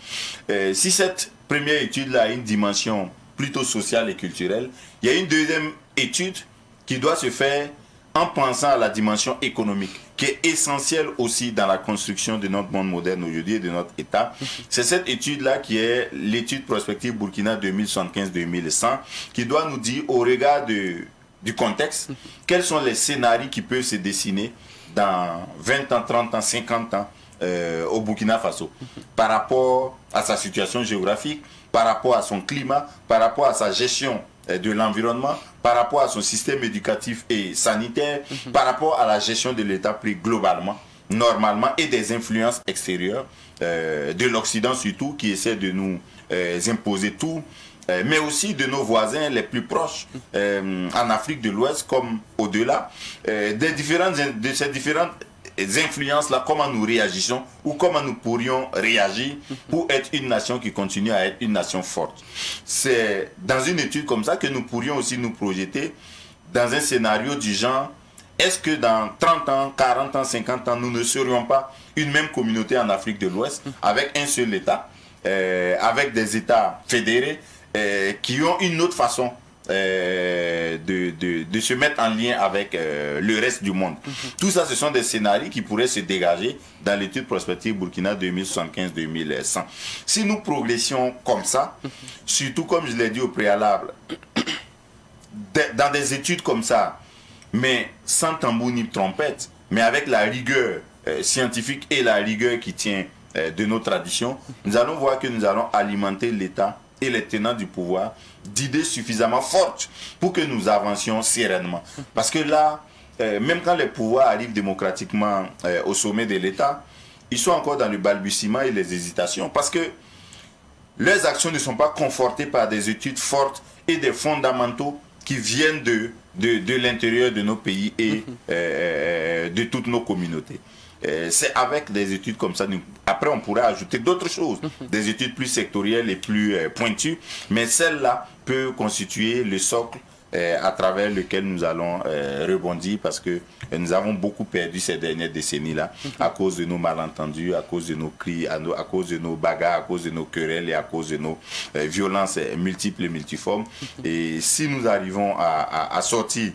Si cette première étude-là a une dimension plutôt sociale et culturelle, il y a une deuxième étude qui doit se faire en pensant à la dimension économique, qui est essentielle aussi dans la construction de notre monde moderne aujourd'hui et de notre État. C'est cette étude-là qui est l'étude prospective Burkina 2075-2100, qui doit nous dire, au regard du contexte, quels sont les scénarios qui peuvent se dessiner dans 20 ans, 30 ans, 50 ans au Burkina Faso, par rapport à sa situation géographique, par rapport à son climat, par rapport à sa gestion de l'environnement, par rapport à son système éducatif et sanitaire, par rapport à la gestion de l'État pris globalement, normalement, et des influences extérieures, de l'Occident surtout, qui essaie de nous imposer tout, mais aussi de nos voisins les plus proches, en Afrique de l'Ouest comme au-delà, de ces différentes influences-là, comment nous réagissons ou comment nous pourrions réagir pour être une nation qui continue à être une nation forte. C'est dans une étude comme ça que nous pourrions aussi nous projeter dans un scénario du genre, est-ce que dans 30 ans, 40 ans, 50 ans, nous ne serions pas une même communauté en Afrique de l'Ouest avec un seul État, avec des États fédérés qui ont une autre façon de se mettre en lien avec le reste du monde. Tout ça, ce sont des scénarios qui pourraient se dégager dans l'étude prospective Burkina 2075-2100. Si nous progressions comme ça, surtout comme je l'ai dit au préalable, dans des études comme ça, mais sans tambour ni trompette, mais avec la rigueur scientifique et la rigueur qui tient de nos traditions, nous allons voir que nous allons alimenter l'État et les tenants du pouvoir d'idées suffisamment fortes pour que nous avancions sereinement. Parce que là, même quand les pouvoirs arrivent démocratiquement au sommet de l'État, ils sont encore dans le balbutiement et les hésitations. Parce que leurs actions ne sont pas confortées par des études fortes et des fondamentaux qui viennent de l'intérieur de nos pays et de toutes nos communautés. C'est avec des études comme ça, après on pourrait ajouter d'autres choses, des études plus sectorielles et plus pointues, mais celle-là peut constituer le socle à travers lequel nous allons rebondir, parce que nous avons beaucoup perdu ces dernières décennies-là à cause de nos malentendus, à cause de nos cris, à cause de nos bagarres, à cause de nos querelles et à cause de nos violences multiples et multiformes. Et si nous arrivons à sortir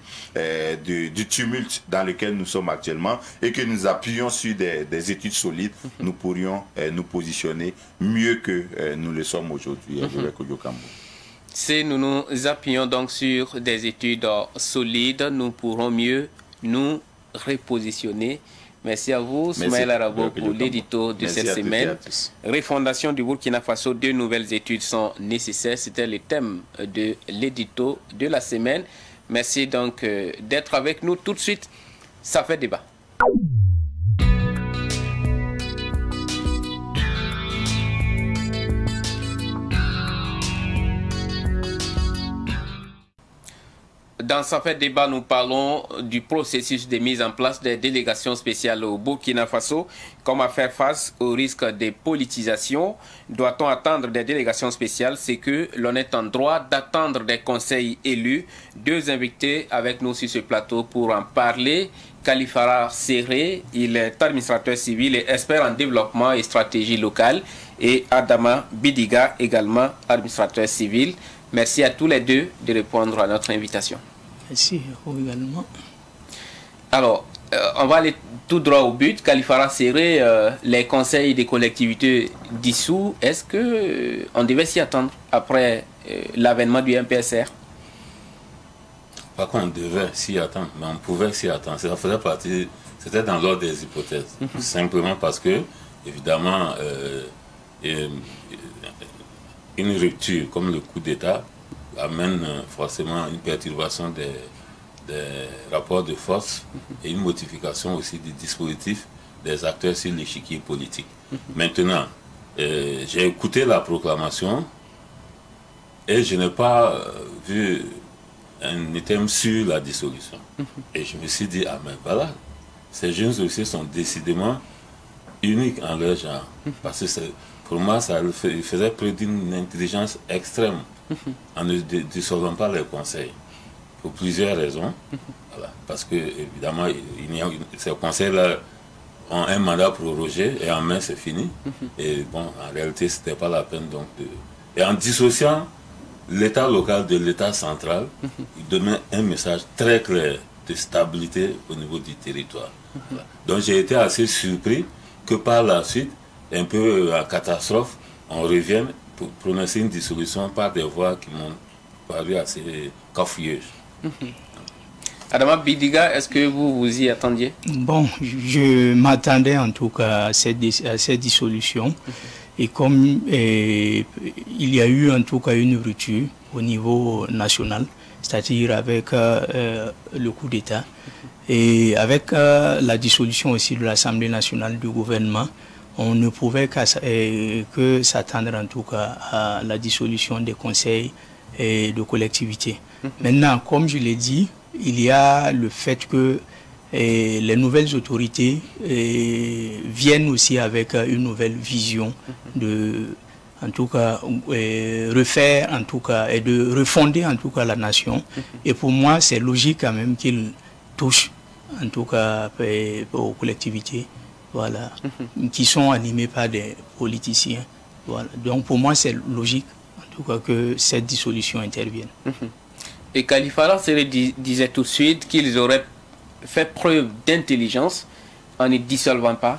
du tumulte dans lequel nous sommes actuellement et que nous appuyons sur des études solides, nous pourrions nous positionner mieux que nous le sommes aujourd'hui avec Oyokambo. Si nous nous appuyons donc sur des études solides, nous pourrons mieux nous repositionner. Merci à vous, Soumaïla Rabo, pour l'édito de cette semaine. Refondation du Burkina Faso, 2 nouvelles études sont nécessaires. C'était le thème de l'édito de la semaine. Merci donc d'être avec nous. Tout de suite, ça fait débat. Dans ce fait débat, nous parlons du processus de mise en place des délégations spéciales au Burkina Faso. Comment faire face au risque de politisation? Doit-on attendre des délégations spéciales? C'est que l'on est en droit d'attendre des conseils élus. 2 invités avec nous sur ce plateau pour en parler. Kalifara Serré, il est administrateur civil et expert en développement et stratégie locale. Et Adama Bidiga, également administrateur civil. Merci à tous les deux de répondre à notre invitation. Merci également. Alors, on va aller tout droit au but. Kalifara Serré, les conseils des collectivités dissous, est-ce qu'on devait s'y attendre après l'avènement du MPSR? Pas qu'on devait s'y attendre, mais on pouvait s'y attendre. Ça faisait partie, c'était dans l'ordre des hypothèses. Simplement parce que, évidemment, une rupture comme le coup d'État amène forcément une perturbation des rapports de force et une modification aussi du dispositif des acteurs sur l'échiquier politique. Maintenant, j'ai écouté la proclamation et je n'ai pas vu un item sur la dissolution. Et je me suis dit, ah mais voilà, ces jeunes aussi sont décidément uniques en leur genre. Parce que pour moi, ça faisait preuve d'une intelligence extrême en ne dissolvant pas les conseils. Pour plusieurs raisons. Voilà. Parce que, évidemment, ces conseils-là ont un mandat prorogé et en mai, c'est fini. Et bon, en réalité, ce n'était pas la peine donc de... Et en dissociant l'État local de l'État central, il donnait un message très clair de stabilité au niveau du territoire. Voilà. Donc j'ai été assez surpris que par la suite, un peu à catastrophe, on revienne pour prononcer une dissolution par des voix qui m'ont paru assez cafouilleuses. Adama Bidiga, est-ce que vous vous y attendiez? Bon, je m'attendais en tout cas à cette dissolution. Et comme il y a eu en tout cas une rupture au niveau national, c'est-à-dire avec le coup d'État, et avec la dissolution aussi de l'Assemblée nationale du gouvernement, on ne pouvait que s'attendre en tout cas à la dissolution des conseils et de collectivités. Maintenant, comme je l'ai dit, il y a le fait que et les nouvelles autorités viennent aussi avec une nouvelle vision de, en tout cas, refaire, en tout cas, et de refonder, en tout cas, la nation. Et pour moi, c'est logique quand même qu'ils touchent, en tout cas, aux collectivités, voilà, qui sont animées par des politiciens. Voilà. Donc, pour moi, c'est logique, en tout cas, que cette dissolution intervienne. Et Khalifa Séré disait tout de suite qu'ils auraient fait preuve d'intelligence en ne dissolvant pas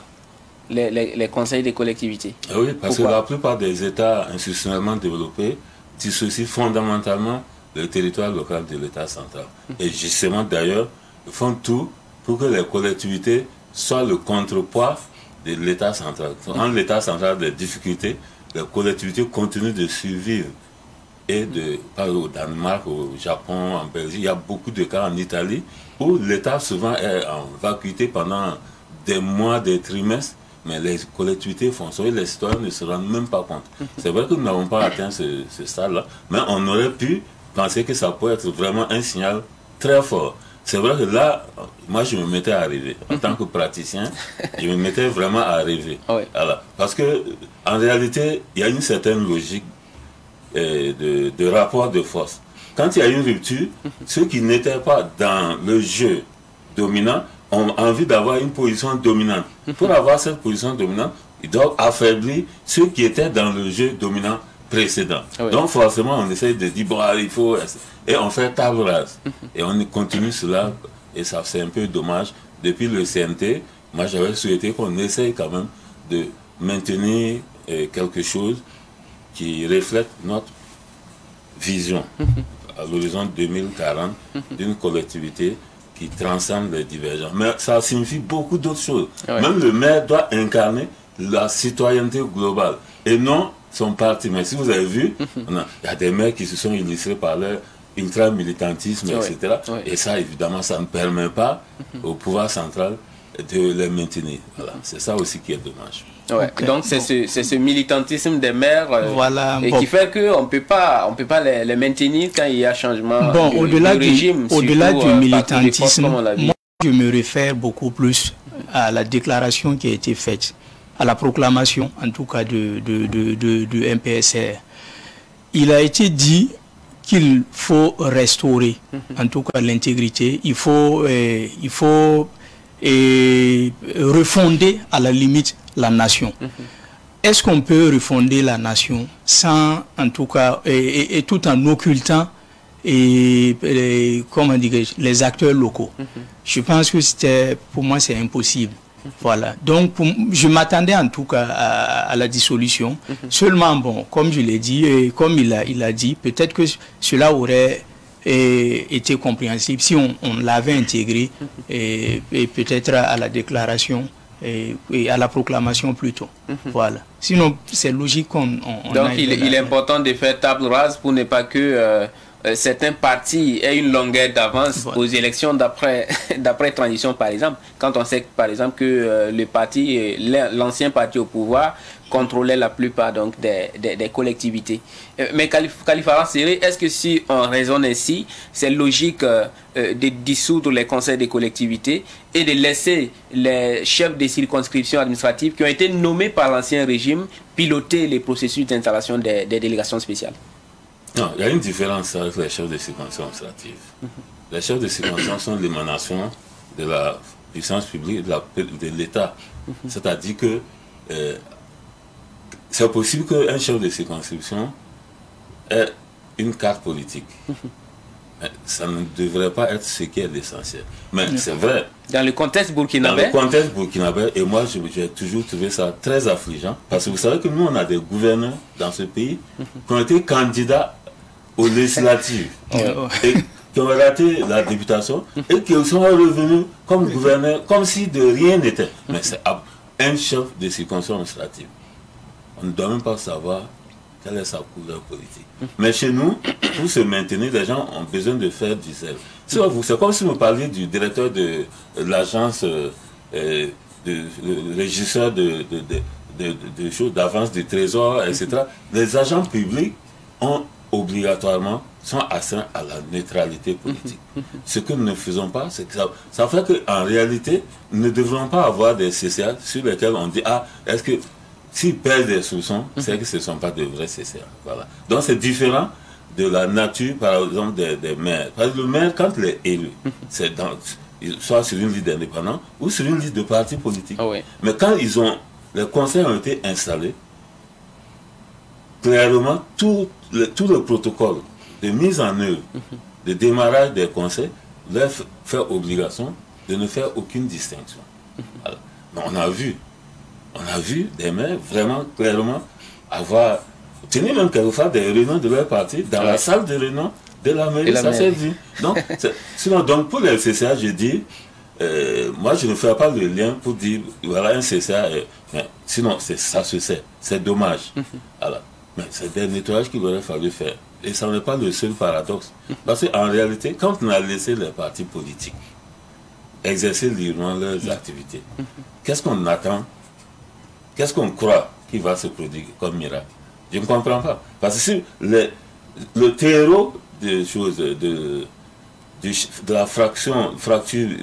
les conseils des collectivités. Oui, parce que la plupart des États institutionnellement développés dissocient fondamentalement le territoire local de l'État central. Et justement, d'ailleurs, ils font tout pour que les collectivités soient le contrepoids de l'État central. Quand l'État central a des difficultés, les collectivités continuent de survivre. Et au Danemark, au Japon, en Belgique, il y a beaucoup de cas en Italie où l'État souvent est en vacuité pendant des mois, des trimestres, mais les collectivités font ça et les citoyens ne se rendent même pas compte. C'est vrai que nous n'avons pas atteint ce stade-là, mais on aurait pu penser que ça peut être vraiment un signal très fort. C'est vrai que là, moi je me mettais à rêver. En tant que praticien, je me mettais vraiment à rêver. Voilà. Parce que en réalité, il y a une certaine logique de rapport de force. Quand il y a une rupture, ceux qui n'étaient pas dans le jeu dominant ont envie d'avoir une position dominante. Pour avoir cette position dominante, ils doivent affaiblir ceux qui étaient dans le jeu dominant précédent. Donc forcément, on essaie de dire, bon, il faut... Et on fait table rase. Et on continue cela, et ça c'est un peu dommage. Depuis le CNT, moi j'avais souhaité qu'on essaye quand même de maintenir quelque chose qui reflète notre vision à l'horizon 2040 d'une collectivité qui transcende les divergences. Mais ça signifie beaucoup d'autres choses. Même le maire doit incarner la citoyenneté globale et non son parti. Mais si vous avez vu, il y a des maires qui se sont illustrés par leur ultra-militantisme, etc. Et ça, évidemment, ça ne permet pas au pouvoir central de les maintenir. Voilà. C'est ça aussi qui est dommage. Donc c'est ce militantisme des maires qui fait qu'on ne peut pas les maintenir quand il y a changement du régime. Au-delà du militantisme, moi je me réfère beaucoup plus à la déclaration qui a été faite, à la proclamation en tout cas du MPSR. Il a été dit qu'il faut restaurer en tout cas l'intégrité, il faut refonder à la limite la nation. Est-ce qu'on peut refonder la nation sans, en tout cas, et tout en occultant comment dirais-je, les acteurs locaux? Je pense que pour moi c'est impossible. Voilà. Donc je m'attendais en tout cas à la dissolution. Seulement, bon, comme je l'ai dit, et comme il a dit, peut-être que cela aurait été compréhensible si on l'avait intégré et peut-être à la déclaration et à la proclamation plutôt. Voilà. Sinon, c'est logique qu'on... Donc, il est important de faire table rase pour ne pas que certains partis aient une longueur d'avance aux élections d'après transition, par exemple. Quand on sait, par exemple, que l'ancien parti au pouvoir contrôlait la plupart donc, des collectivités. Mais Khalifa Séré, est-ce que si on raisonne ainsi, c'est logique de dissoudre les conseils des collectivités et de laisser les chefs des circonscriptions administratives qui ont été nommés par l'ancien régime piloter les processus d'installation des délégations spéciales? Non, il y a une différence avec les chefs de circonscription administrative. Les chefs de circonscription sont l'émanation de la puissance publique de l'État. C'est-à-dire que c'est possible qu'un chef de circonscription ait une carte politique. Mais ça ne devrait pas être ce qui est l'essentiel. Mais c'est vrai. Dans le contexte burkinabé. Dans le contexte burkinabé, et moi j'ai toujours trouvé ça très affligeant. Parce que vous savez que nous on a des gouverneurs dans ce pays qui ont été candidats aux législatives et qui ont raté la députation et qui sont revenus comme gouverneurs, comme si de rien n'était. Mais c'est un chef de circonscription administrative. On ne doit même pas savoir quelle est sa couleur politique. Mais chez nous, pour se maintenir, les gens ont besoin de faire du zèle. C'est comme si vous parliez du directeur de l'agence, le régisseur de choses d'avance du trésor, etc. Les agents publics ont obligatoirement sont astreints à la neutralité politique. Ce que nous ne faisons pas, c'est que ça fait qu'en réalité, nous ne devrons pas avoir des CCA sur lesquels on dit, ah, est-ce que s'ils perdent des soupçons, c'est que ce ne sont pas de vrais CCA. Voilà. Donc c'est différent de la nature, par exemple, des maires. Parce que le maire, quand il est élu, c'est soit sur une liste d'indépendants ou sur une liste de partis politiques. Ah oui. Mais quand les conseils ont été installés, clairement, tout le protocole de mise en œuvre, de démarrage des conseils, leur fait obligation de ne faire aucune distinction. Alors, mais on a vu des maires vraiment clairement avoir tenu même quelquefois des réunions de leur parti dans la salle de réunion de la mairie, ça s'est vu. Donc, sinon, donc pour les CCA, je dis, moi je ne fais pas le lien pour dire, voilà un CCA, mais sinon ça se sait, c'est dommage. Alors, mais c'est des nettoyages qu'il aurait fallu faire. Et ça n'est pas le seul paradoxe. Parce qu'en réalité, quand on a laissé les partis politiques exercer librement leurs activités, qu'est-ce qu'on attend? Qu'est-ce qu'on croit qu'il va se produire comme miracle? Je ne comprends pas. Parce que si le terreau des choses, de la fracture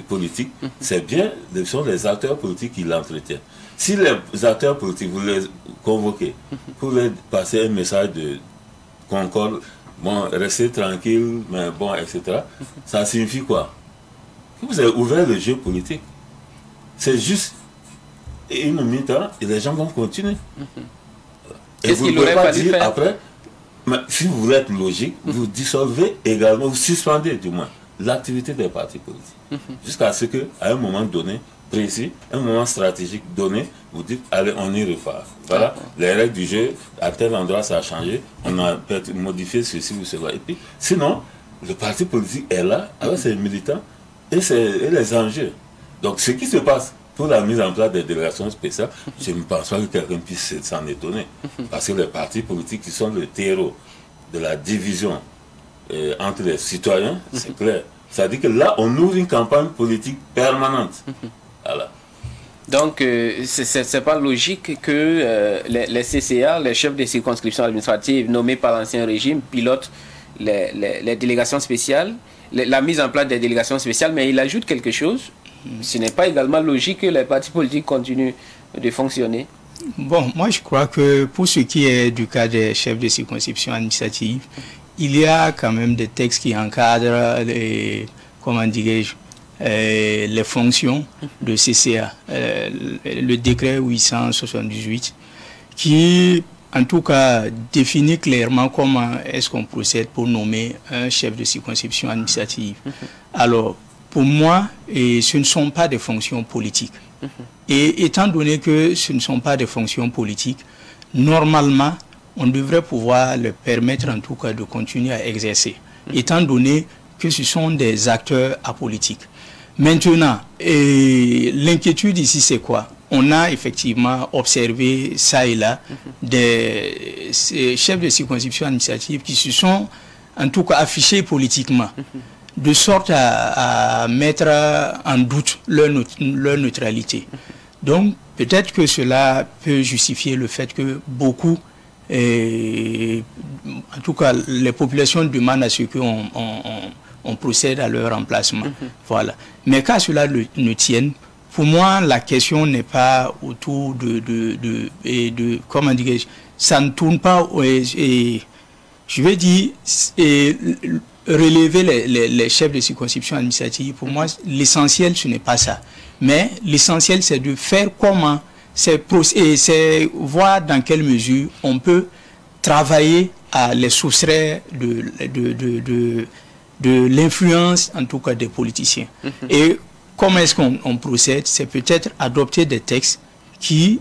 politique, c'est bien, ce sont les acteurs politiques qui l'entretiennent. Si les acteurs politiques, vous les convoquez pour leur passer un message de concorde, bon, restez tranquille, mais bon, etc., ça signifie quoi? Que vous avez ouvert le jeu politique. C'est juste une mi-temps et les gens vont continuer. Et vous ne pouvez pas dire après, mais si vous voulez être logique, vous dissolvez également, vous suspendez du moins l'activité des partis politiques. Jusqu'à ce qu'à un moment donné, précis, un moment stratégique donné, vous dites, allez, on y repart. Voilà, les règles du jeu, à tel endroit ça a changé, on a peut-être modifié ceci ou cela. Et puis, sinon, le parti politique est là, avec ses militants et les enjeux. Donc, ce qui se passe pour la mise en place des délégations spéciales, je ne pense pas que quelqu'un puisse s'en étonner. Parce que les partis politiques qui sont le terreau de la division entre les citoyens, c'est clair. C'est-à-dire que là, on ouvre une campagne politique permanente. Voilà. Donc, c'est pas logique que les CCA, les chefs des circonscriptions administratives nommés par l'ancien régime, pilotent les délégations spéciales, la mise en place des délégations spéciales, mais il ajoute quelque chose. Ce n'est pas également logique que les partis politiques continuent de fonctionner. Bon, moi je crois que pour ce qui est du cas des chefs de circonscription administrative, il y a quand même des textes qui encadrent les, comment dirais-je, les fonctions de CCA. Le décret 878 qui, en tout cas, définit clairement comment est-ce qu'on procède pour nommer un chef de circonscription administrative. Alors, pour moi, ce ne sont pas des fonctions politiques. Et étant donné que ce ne sont pas des fonctions politiques, normalement, on devrait pouvoir leur permettre en tout cas de continuer à exercer, étant donné que ce sont des acteurs apolitiques. Maintenant, l'inquiétude ici, c'est quoi? On a effectivement observé ça et là des chefs de circonscription administrative qui se sont en tout cas affichés politiquement, de sorte à mettre en doute leur neutralité. Donc, peut-être que cela peut justifier le fait que beaucoup, en tout cas, les populations demandent à ce qu'on procède à leur remplacement. Voilà. Mais qu'à cela ne tienne, pour moi, la question n'est pas autour de comment dirais-je, ça ne tourne pas, je vais dire, relever les chefs de circonscription administrative. Pour moi, l'essentiel, ce n'est pas ça. Mais l'essentiel, c'est de faire comment, c'est voir dans quelle mesure on peut travailler à les soustraire de l'influence, en tout cas, des politiciens. Et comment est-ce qu'on procède? C'est peut-être adopter des textes qui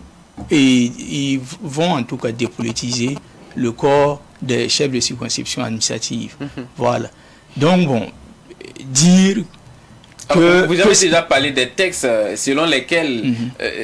vont, en tout cas, dépolitiser le corps des chefs de circonscription administrative. Voilà. Donc, bon, dire que... Vous avez déjà parlé des textes selon lesquels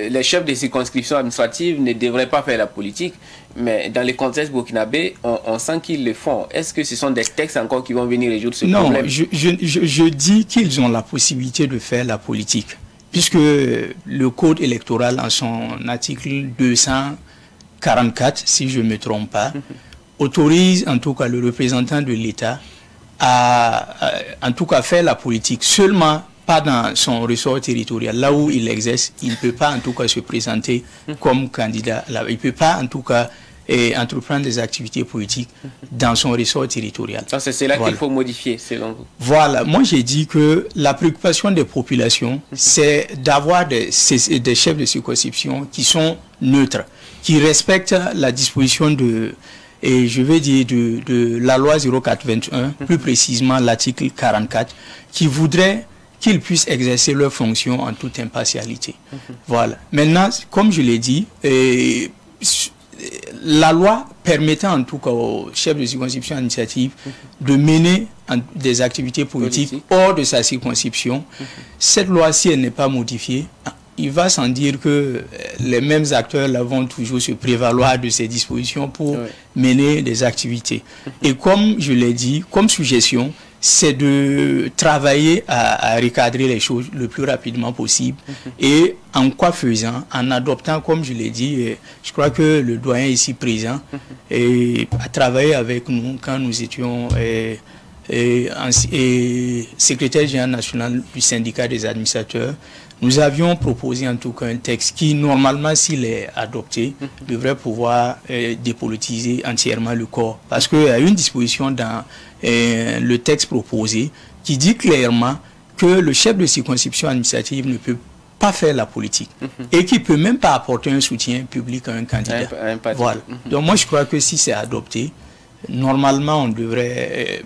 les chefs de circonscription administrative ne devraient pas faire la politique, mais dans le contexte burkinabé, on sent qu'ils le font. Est-ce que ce sont des textes encore qui vont venir résoudre ce problème? Non, je dis qu'ils ont la possibilité de faire la politique, puisque le code électoral, en son article 244, si je ne me trompe pas, autorise en tout cas le représentant de l'État à en tout cas faire la politique seulement pas dans son ressort territorial. Là où il exerce, il ne peut pas en tout cas se présenter comme candidat. Là, il ne peut pas en tout cas entreprendre des activités politiques dans son ressort territorial. C'est là qu'il faut modifier, selon vous. Voilà, moi j'ai dit que la préoccupation des populations, c'est d'avoir des chefs de circonscription qui sont neutres, qui respectent la disposition de, et je vais dire de la loi 0421, plus précisément l'article 44, qui voudrait qu'ils puissent exercer leurs fonctions en toute impartialité. Voilà. Maintenant, comme je l'ai dit, la loi permettant en tout cas aux chefs de circonscription administrative de mener des activités politiques hors de sa circonscription, cette loi, si elle n'est pas modifiée, il va sans dire que les mêmes acteurs là vont toujours se prévaloir de ces dispositions pour mener des activités. Et comme je l'ai dit, comme suggestion, c'est de travailler à recadrer les choses le plus rapidement possible. Et en quoi faisant? En adoptant, comme je l'ai dit, je crois que le doyen ici présent a travaillé avec nous quand nous étions secrétaire général national du syndicat des administrateurs. Nous avions proposé en tout cas un texte qui, normalement, s'il est adopté, devrait pouvoir dépolitiser entièrement le corps. Parce qu'il y a une disposition dans le texte proposé qui dit clairement que le chef de circonscription administrative ne peut pas faire la politique et qui ne peut même pas apporter un soutien public à un candidat. Voilà. Donc moi, je crois que si c'est adopté, normalement, on devrait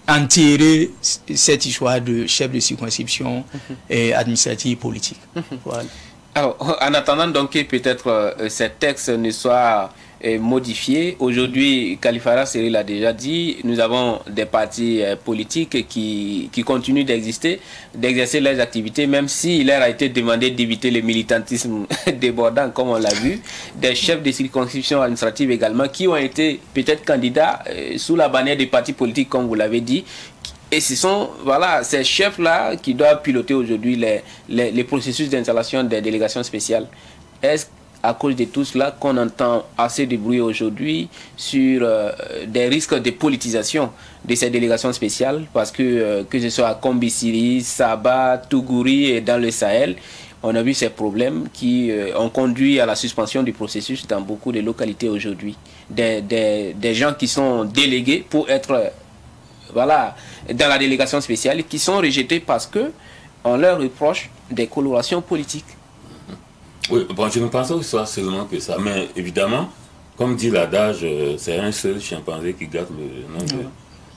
enterrer cette histoire de chef de circonscription administrative politique. Voilà. Alors, en attendant donc que peut-être ce texte ne soit modifié, aujourd'hui, Khalifara Seril l'a déjà dit, nous avons des partis politiques qui continuent d'exister, d'exercer leurs activités, même s'il leur a été demandé d'éviter le militantisme débordant, comme on l'a vu, des chefs de circonscription administrative également, qui ont été peut-être candidats sous la bannière des partis politiques, comme vous l'avez dit. Et ce sont ces chefs-là qui doivent piloter aujourd'hui les processus d'installation des délégations spéciales. Est-ce à cause de tout cela qu'on entend assez de bruit aujourd'hui sur des risques de politisation de ces délégations spéciales, parce que ce soit à Kombisiri, Saba, Tougouri et dans le Sahel, on a vu ces problèmes qui ont conduit à la suspension du processus dans beaucoup de localités aujourd'hui. Des gens qui sont délégués pour être dans la délégation spéciale, qui sont rejetés parce qu'on leur reproche des colorations politiques. Oui, bon, je ne pense pas que ce soit seulement que ça, mais évidemment, comme dit l'adage, c'est un seul chimpanzé qui gâte le nom de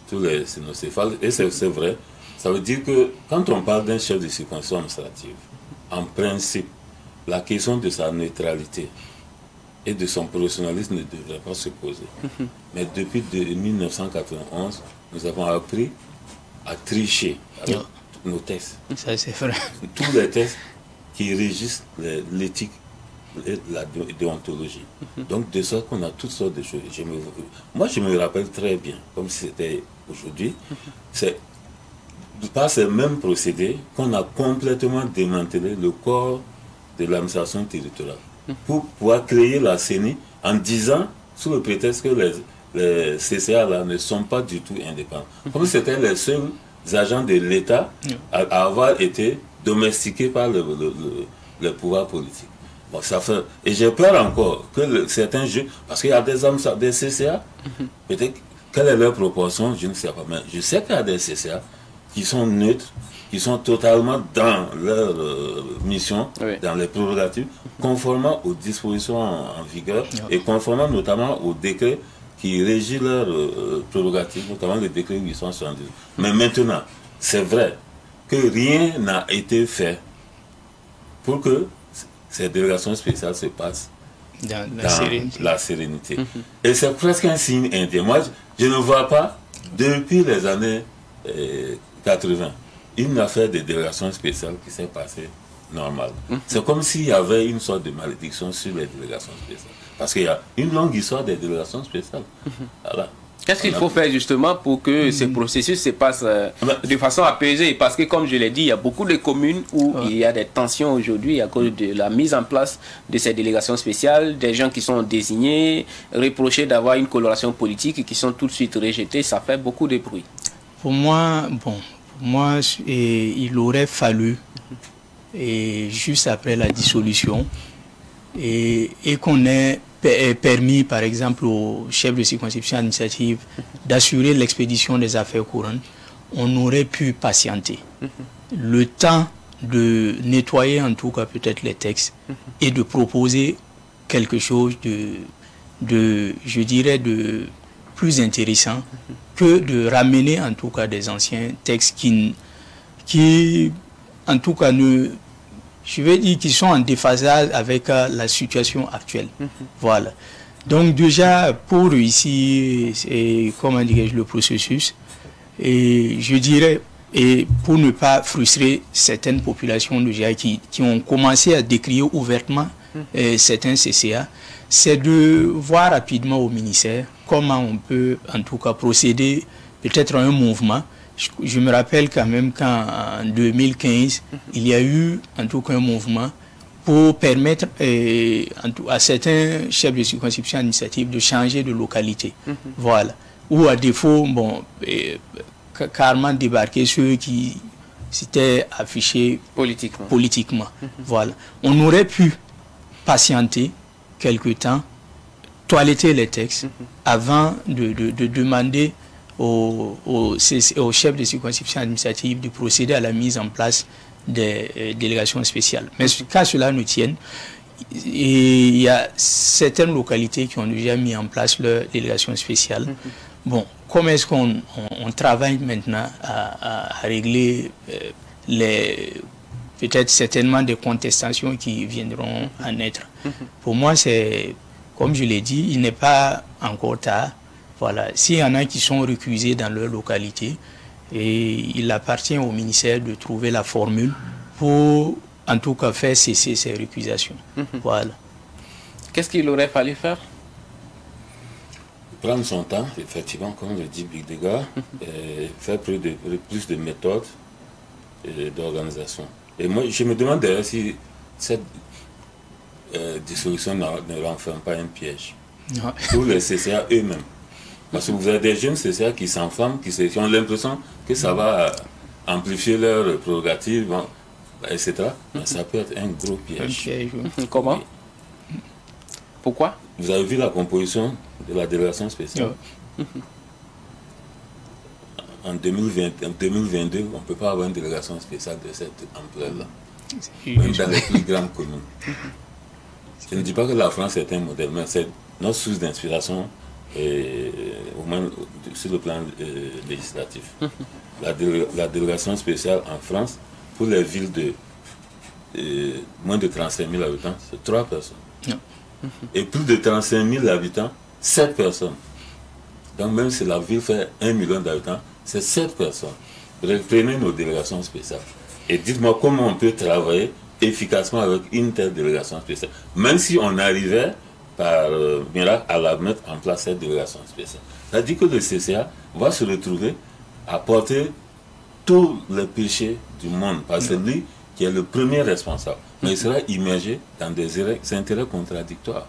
tous les cynocéphales, et c'est vrai. Ça veut dire que quand on parle d'un chef de circonscription administrative, en principe, la question de sa neutralité et de son professionnalisme ne devrait pas se poser. Mais depuis 1991, nous avons appris à tricher avec nos textes. Ça, c'est vrai. Tous les textes qui régissent l'éthique et la déontologie. Donc, de sorte qu'on a toutes sortes de choses. Moi, je me rappelle très bien, comme si c'était aujourd'hui, c'est par ces mêmes procédés qu'on a complètement démantelé le corps de l'administration territoriale pour pouvoir créer la CENI en disant, sous le prétexte que les CCA là, ne sont pas du tout indépendants. Comme c'était les seuls agents de l'État à avoir été domestiqués par le pouvoir politique. Bon, ça fait, et j'ai peur encore que certains jeux, parce qu'il y a des CCA, peut-être, quelle est leur proportion, je ne sais pas, mais je sais qu'il y a des CCA qui sont neutres, qui sont totalement dans leur mission, dans les prérogatives, conformément aux dispositions en vigueur et conformément notamment au décret qui régit leurs prérogatives, notamment le décret 872. Mais maintenant, c'est vrai que rien n'a été fait pour que ces délégations spéciales se passent dans la sérénité. Et c'est presque un signe indien. Moi, je ne vois pas, depuis les années 80, une affaire de délégation spéciale qui s'est passée normale. C'est comme s'il y avait une sorte de malédiction sur les délégations spéciales. Parce qu'il y a une longue histoire des délégations spéciales. Voilà. Qu'est-ce qu'il faut faire justement pour que ce processus se passe de façon apaisée? Parce que comme je l'ai dit, il y a beaucoup de communes où il y a des tensions aujourd'hui à cause de la mise en place de ces délégations spéciales, des gens qui sont désignés, reprochés d'avoir une coloration politique et qui sont tout de suite rejetés. Ça fait beaucoup de bruit. Pour moi, il aurait fallu, juste après la dissolution, et qu'on ait permis, par exemple, au chef de circonscription administrative d'assurer l'expédition des affaires courantes, on aurait pu patienter. Le temps de nettoyer en tout cas peut-être les textes et de proposer quelque chose je dirais, de plus intéressant que de ramener en tout cas des anciens textes qui en tout cas je vais dire qu'ils sont en déphasage avec la situation actuelle. Voilà. Donc déjà, pour réussir, comment dirais-je, le processus, et je dirais, et pour ne pas frustrer certaines populations déjà qui ont commencé à décrier ouvertement certains CCA, c'est de voir rapidement au ministère comment on peut en tout cas procéder peut-être à un mouvement. Je me rappelle quand même qu'en 2015, il y a eu en tout cas un mouvement pour permettre à certains chefs de circonscription administrative de changer de localité. Voilà. Ou à défaut, carrément débarquer ceux qui s'étaient affichés politiquement. Voilà. On aurait pu patienter quelque temps, toiletter les textes avant de demander au chef de circonscription administrative de procéder à la mise en place des délégations spéciales. Mais qu'à cela ne tienne, il y a certaines localités qui ont déjà mis en place leurs délégations spéciales. Bon, comment est-ce qu'on travaille maintenant à régler peut-être certainement des contestations qui viendront à naître? Pour moi, c'est, comme je l'ai dit, il n'est pas encore tard. Voilà. S'il y en a qui sont recusés dans leur localité, et il appartient au ministère de trouver la formule pour, en tout cas, faire cesser ces récusations. Voilà. Qu'est-ce qu'il aurait fallu faire? Prendre son temps, effectivement, comme le dit Big Dega, faire plus de méthodes et d'organisation. Et moi, je me demande d'ailleurs si cette dissolution ne renferme pas un piège pour les CCA eux-mêmes. Parce que vous avez des jeunes CCA qui s'enflamment, qui ont l'impression que ça va amplifier leurs prérogatives, etc. Mais ça peut être un gros piège. Comment? Pourquoi? Vous avez vu la composition de la délégation spéciale. En 2022, on ne peut pas avoir une délégation spéciale de cette ampleur-là. Même dans les plus grandes communes. Je ne dis pas que la France est un modèle, mais c'est notre source d'inspiration, au moins sur le plan législatif. La délégation spéciale en France, pour les villes de moins de 35 000 habitants, c'est 3 personnes. Et plus de 35 000 habitants, 7 personnes. Donc même si la ville fait 1 million d'habitants, c'est 7 personnes. Reprenez nos délégations spéciales. Et dites-moi comment on peut travailler efficacement avec une telle délégation spéciale. Même si on arrivait par miracle à la mettre en place, cette délégation spéciale. Ça dit que le CCA va se retrouver à porter tous les péchés du monde. Parce que c'est lui qui est le premier responsable. Mais il sera immergé dans des intérêts contradictoires.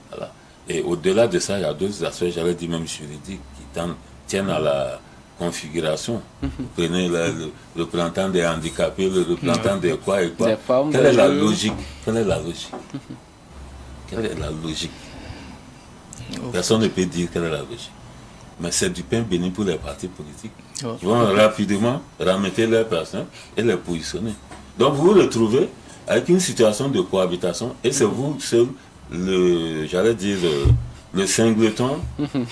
Voilà. Et au-delà de ça, il y a d'autres aspects, j'allais dire même juridiques, qui tiennent à la configuration. Vous prenez le représentant des handicapés, le représentant des quoi et quoi. Quelle est la logique? Quelle est la logique? Quelle est la logique? Personne ne peut dire quelle est la logique. Mais c'est du pain béni pour les partis politiques. Ils vont rapidement remettre leurs personnes et les positionner. Donc vous vous retrouvez avec une situation de cohabitation et c'est vous seul, j'allais dire, le singleton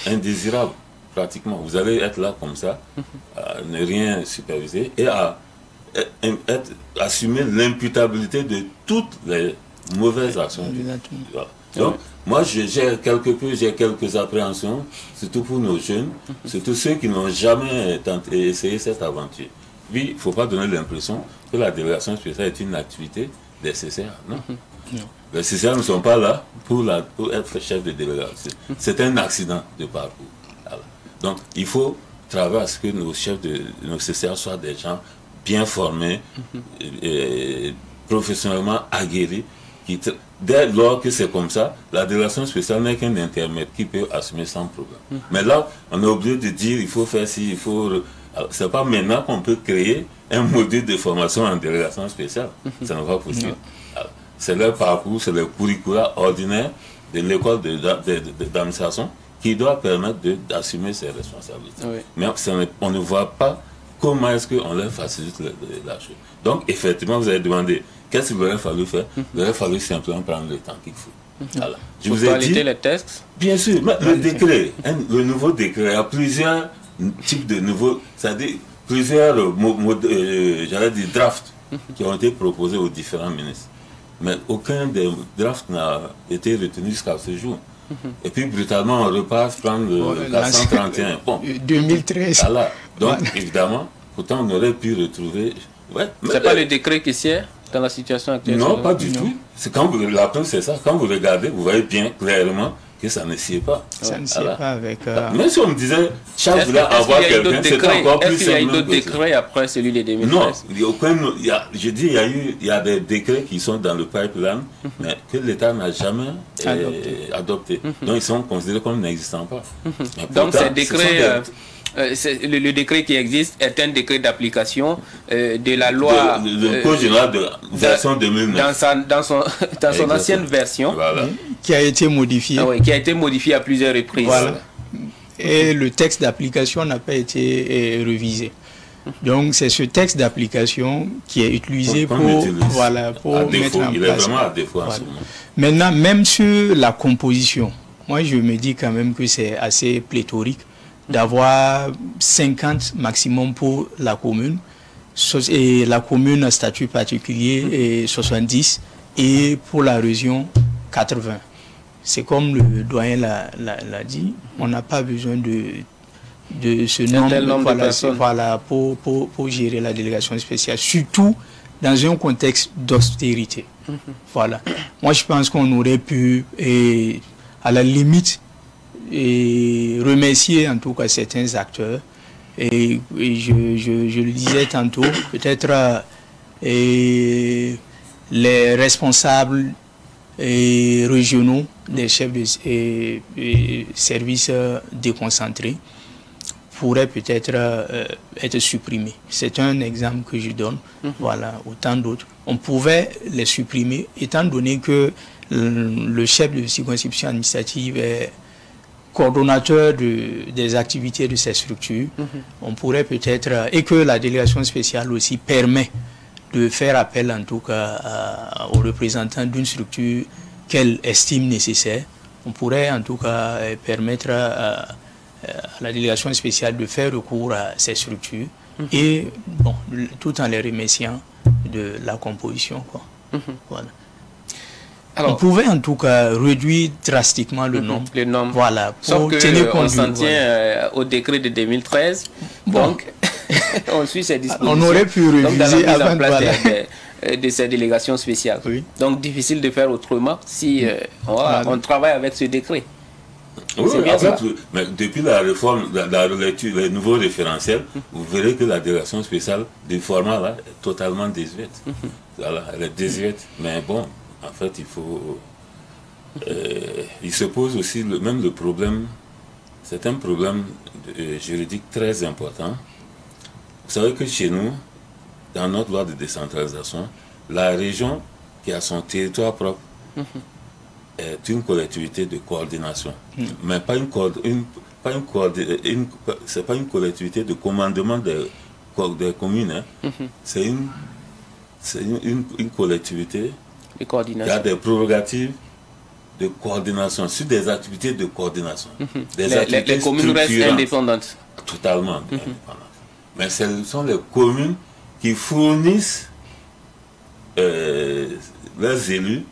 indésirable, pratiquement. Vous allez être là comme ça, à ne rien superviser et à assumer l'imputabilité de toutes les mauvaises actions. Voilà. Donc, moi, j'ai quelques appréhensions, surtout pour nos jeunes, surtout ceux qui n'ont jamais essayé cette aventure. Oui, il ne faut pas donner l'impression que la délégation spéciale est une activité des CCA. Non. Les CCA ne sont pas là pour être chef de délégation. C'est un accident de parcours. Voilà. Donc, il faut travailler à ce que nos chefs de nos CCA soient des gens bien formés, professionnellement aguerris. Dès lors que c'est comme ça, la délégation spéciale n'est qu'un intermède qui peut assumer sans problème. Mais là, on est obligé de dire il faut faire ci, il faut... C'est pas maintenant qu'on peut créer un module de formation en délégation spéciale. Ça n'est pas possible. C'est leur parcours, c'est le curricula ordinaire de l'école d'administration qui doit permettre d'assumer ses responsabilités. Oui. Mais on ne voit pas comment est-ce qu'on leur facilite la chose. Donc, effectivement, vous avez demandé qu'est-ce qu'il aurait fallu faire. Il aurait fallu simplement prendre le temps qu'il faut. Voilà. Je vous ai dit les textes. Bien sûr, mais le décret, le nouveau décret, il y a plusieurs types de nouveaux, c'est-à-dire plusieurs j'allais dire drafts qui ont été proposés aux différents ministres. Mais aucun des drafts n'a été retenu jusqu'à ce jour. Et puis brutalement, on repasse prendre le 431. Bon. 2013. Voilà. Donc, évidemment, pourtant, on aurait pu retrouver... Ouais, c'est pas le décret qui sert dans la situation actuelle? Non, pas du tout. La preuve, c'est ça. Quand vous regardez, vous voyez bien clairement que ça ne sied pas. Ça ne sied pas avec... Même si on me disait, chaque voulait avoir quelqu'un, c'est encore plus simple. Est-ce qu'il y a eu d'autres décrets après celui de 2013? Non, je dis, il y a des décrets qui sont dans le pipeline, mais que l'État n'a jamais adopté. Donc, ils sont considérés comme n'existant pas. Donc, ces décrets... le décret qui existe est un décret d'application de la loi le Code général de version 2009 dans son ancienne version, voilà. Qui a été modifié. Ah oui, qui a été modifié à plusieurs reprises. Voilà. Et le texte d'application n'a pas été révisé. Donc c'est ce texte d'application qui est utilisé pour mettre en place. Il est vraiment à défaut en ce moment. Maintenant, même sur la composition, moi je me dis quand même que c'est assez pléthorique d'avoir 50 maximum pour la commune, et la commune à statut particulier et 70, et pour la région 80. C'est comme le doyen l'a dit, on n'a pas besoin de ce nombre de personnes pour gérer la délégation spéciale, surtout dans un contexte d'austérité. Voilà. Moi je pense qu'on aurait pu, à la limite, et remercier en tout cas certains acteurs, et je le disais tantôt, peut-être les responsables régionaux des chefs de services déconcentrés pourraient peut-être être supprimés. C'est un exemple que je donne. Voilà, autant d'autres. On pouvait les supprimer étant donné que le chef de circonscription administrative est coordonnateur des activités de ces structures. On pourrait peut-être, et que la délégation spéciale aussi permet de faire appel en tout cas aux représentants d'une structure qu'elle estime nécessaire. On pourrait en tout cas permettre à la délégation spéciale de faire recours à ces structures, et bon, tout en les remerciant de la composition, quoi. Voilà. Alors, on pouvait en tout cas réduire drastiquement le nombre. Voilà, pour tenir compte. On s'en tient au décret de 2013. Bon. Donc, on suit ces dispositions. On aurait pu réviser avant de ces délégations spéciales. Oui. Donc, difficile de faire autrement si on travaille avec ce décret. Oui, en fait, mais depuis la réforme, la relecture, les nouveaux référentiels, vous verrez que la délégation spéciale du format là est totalement désuète. Voilà, elle est désuète. Mais bon, en fait, il se pose aussi même le problème, c'est un problème juridique très important. Vous savez que chez nous, dans notre loi de décentralisation, la région qui a son territoire propre est une collectivité de coordination, mais pas c'est pas une collectivité de commandement des communes. C'est une collectivité qui a des prérogatives de coordination, sur des activités de coordination. Les communes restent indépendantes. Totalement indépendantes. Mais ce sont les communes qui fournissent leurs élus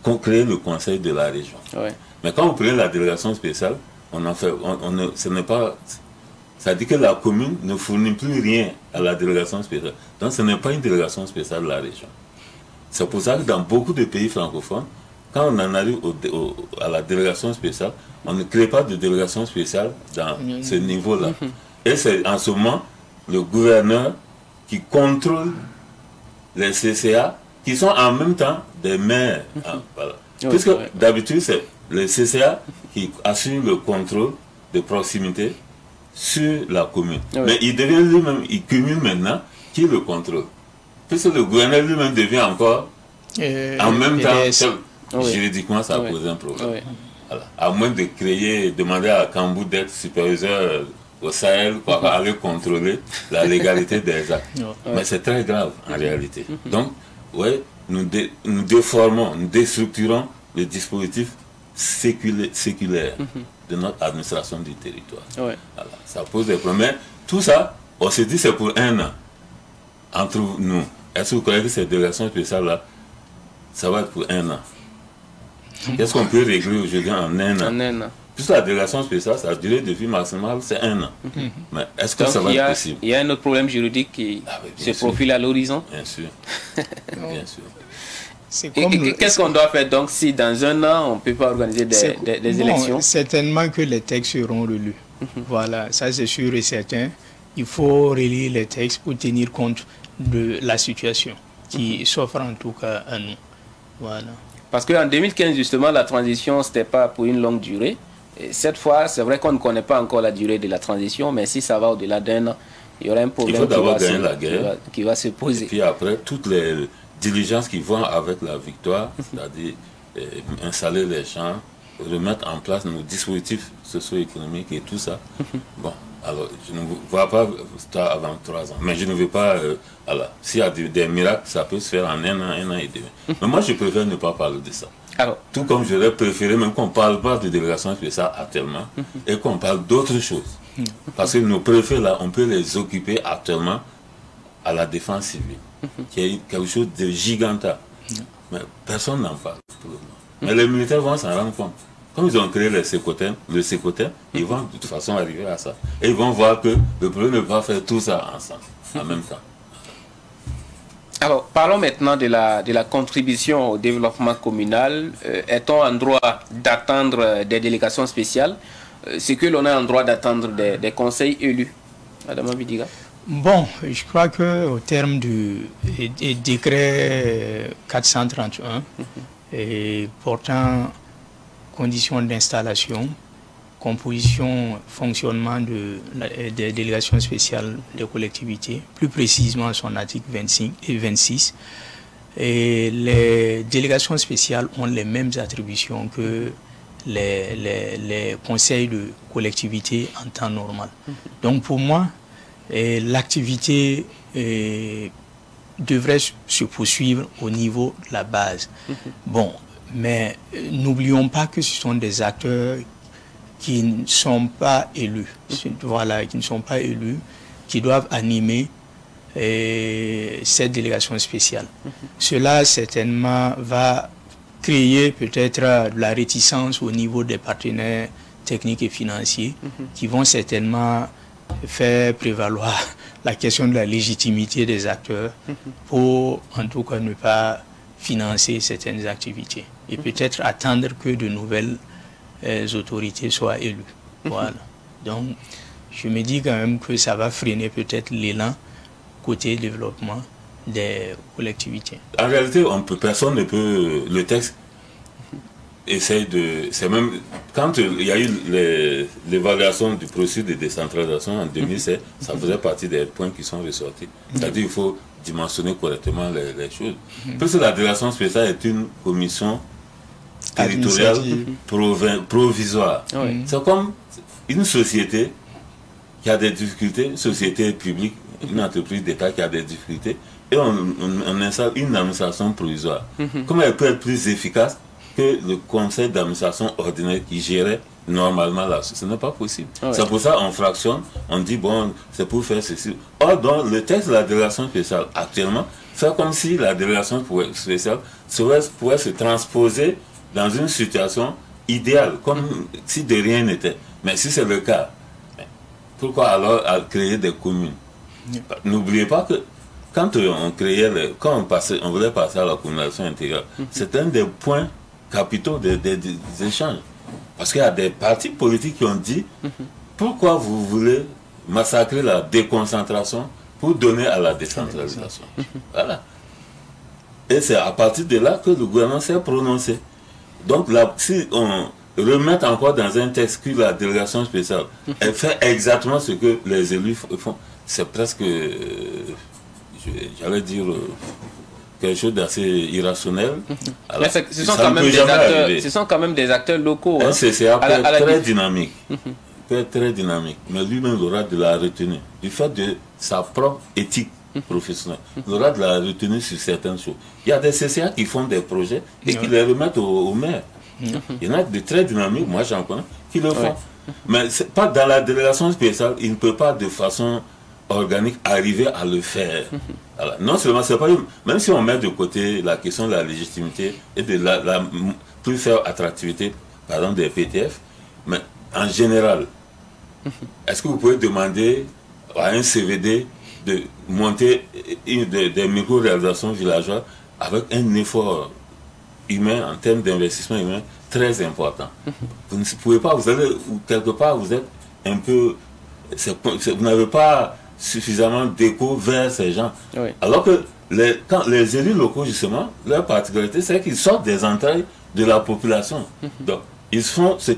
pour créer le conseil de la région. Ouais. Mais quand vous prenez la délégation spéciale, ce n'est pas... Ça dit que la commune ne fournit plus rien à la délégation spéciale. Donc ce n'est pas une délégation spéciale de la région. C'est pour ça que dans beaucoup de pays francophones, quand on en arrive à la délégation spéciale, on ne crée pas de délégation spéciale dans ce niveau-là. Et c'est en ce moment le gouverneur qui contrôle les CCA, qui sont en même temps des maires. Voilà. Puisque d'habitude, c'est le CCA qui assure le contrôle de proximité sur la commune. Mais il devient lui-même, il cumule maintenant qui le contrôle. Puisque le gouverneur lui-même devient encore en même temps, juridiquement, ça pose un problème. Voilà. À moins de créer, demander à Kambou d'être superviseur au Sahel pour aller contrôler la légalité des actes. Mais c'est très grave en réalité. Donc, nous déformons, nous déstructurons le dispositif séculaire de notre administration du territoire. Voilà. Ça pose des problèmes. Tout ça, on se dit c'est pour 1 an entre nous. Est-ce que vous croyez que cette délégation spéciale-là, ça va être pour 1 an? Qu'est-ce qu'on peut régler aujourd'hui en 1 an? En 1 an. Puisque la délégation spéciale, sa durée de vie maximale, c'est 1 an. Mais est-ce que ça va être possible? Il y a un autre problème juridique qui se profile à l'horizon. Bien sûr. Bien sûr. Qu'est-ce qu'on doit faire donc si dans 1 an, on ne peut pas organiser des élections? Certainement que les textes seront relus. Voilà, ça c'est sûr et certain. Il faut relire les textes pour tenir compte de la situation qui s'offre en tout cas à nous. Voilà. Parce qu'en 2015, justement, la transition, ce n'était pas pour une longue durée. Et cette fois, c'est vrai qu'on ne connaît pas encore la durée de la transition, mais si ça va au-delà d'1 an, il y aura un problème qui va se poser. Et puis après, toutes les diligences qui vont avec la victoire, c'est-à-dire installer les champs, remettre en place nos dispositifs socio-économiques et tout ça. Bon, alors je ne vois pas ça avant 3 ans. Mais je ne veux pas... s'il y a des miracles, ça peut se faire en 1 an, 1 an et demi. Mais moi, je préfère ne pas parler de ça. Alors, tout comme j'aurais préféré même qu'on ne parle pas de délégation spéciale actuellement et qu'on parle d'autres choses. Parce que nos préfets, là, on peut les occuper actuellement à la défense civile, qui est quelque chose de gigantesque. Mais personne n'en parle pour le moment. Mais les militaires vont s'en rendre compte. Comme ils ont créé le Sécoten, ils vont de toute façon arriver à ça. Et ils vont voir que le problème ne va pas faire tout ça ensemble, en même temps. Alors, parlons maintenant de la contribution au développement communal. Est-on en droit d'attendre des délégations spéciales? C'est que l'on est en droit d'attendre des conseils élus. Madame Abidiga. Bon, je crois qu'au terme du décret 431 portant conditions d'installation, composition, fonctionnement des délégations spéciales des collectivités, plus précisément son article 25 et 26. Et les délégations spéciales ont les mêmes attributions que les conseils de collectivité en temps normal. Donc pour moi, l'activité devrait se poursuivre au niveau de la base. Bon, mais n'oublions pas que ce sont des acteurs qui ne sont pas élus, voilà, qui ne sont pas élus, qui doivent animer cette délégation spéciale. Cela certainement va créer peut-être de la réticence au niveau des partenaires techniques et financiers qui vont certainement faire prévaloir la question de la légitimité des acteurs pour en tout cas ne pas financer certaines activités et peut-être attendre que de nouvelles autorités soient élues. Voilà. Donc, je me dis quand même que ça va freiner peut-être l'élan côté développement des collectivités. En réalité, personne ne peut... Le texte essaye de... C'est même... Quand il y a eu l'évaluation du processus de décentralisation en 2007, ça faisait partie des points qui sont ressortis. C'est-à-dire qu'il faut dimensionner correctement les choses. Parce que la délégation spéciale est une commission territoriale provisoire. C'est comme une société qui a des difficultés, une société publique, une entreprise d'État qui a des difficultés, et on installe une administration provisoire. Comment elle peut être plus efficace que le conseil d'administration ordinaire qui gérait normalement là? Ce n'est pas possible. C'est pour ça qu'on fractionne, on dit bon, c'est pour faire ceci. Or, dans le texte de la délégation spéciale actuellement, fait comme si la délégation spéciale pouvait se transposer dans une situation idéale, comme si de rien n'était. Mais si c'est le cas, pourquoi alors créer des communes? N'oubliez pas que quand on créait, on voulait passer à la communalisation intégrale, c'est un des points capitaux des échanges. Parce qu'il y a des partis politiques qui ont dit pourquoi vous voulez massacrer la déconcentration pour donner à la décentralisation. Voilà. Et c'est à partir de là que le gouvernement s'est prononcé. Donc là, si on remet encore dans un texte que la délégation spéciale elle fait exactement ce que les élus font, c'est presque, j'allais dire, quelque chose d'assez irrationnel. Alors, mais ce sont quand même des acteurs locaux. Hein. C'est très dynamique. Très dynamique. Mais lui-même aura de la retenue. Du fait de sa propre éthique professionnelle. Il aura de la retenue sur certaines choses. Il y a des CCA qui font des projets et qui les remettent au maire. Il y en a de très dynamiques, moi j'en connais, qui le font. Mais pas dans la délégation spéciale, il ne peut pas de façon organique arriver à le faire. Alors, non seulement c'est pas même si on met de côté la question de la légitimité et de la plus faible attractivité, par exemple des PTF, mais en général, est-ce que vous pouvez demander à un CVD de monter des micro-réalisations villageoises avec un effort humain en termes d'investissement humain très important? Vous ne pouvez pas, vous allez quelque part, vous êtes un peu, vous n'avez pas suffisamment d'écho vers ces gens. Oui. Alors que quand les élus locaux, justement, leur particularité, c'est qu'ils sortent des entrailles de la population. Donc, ils font ce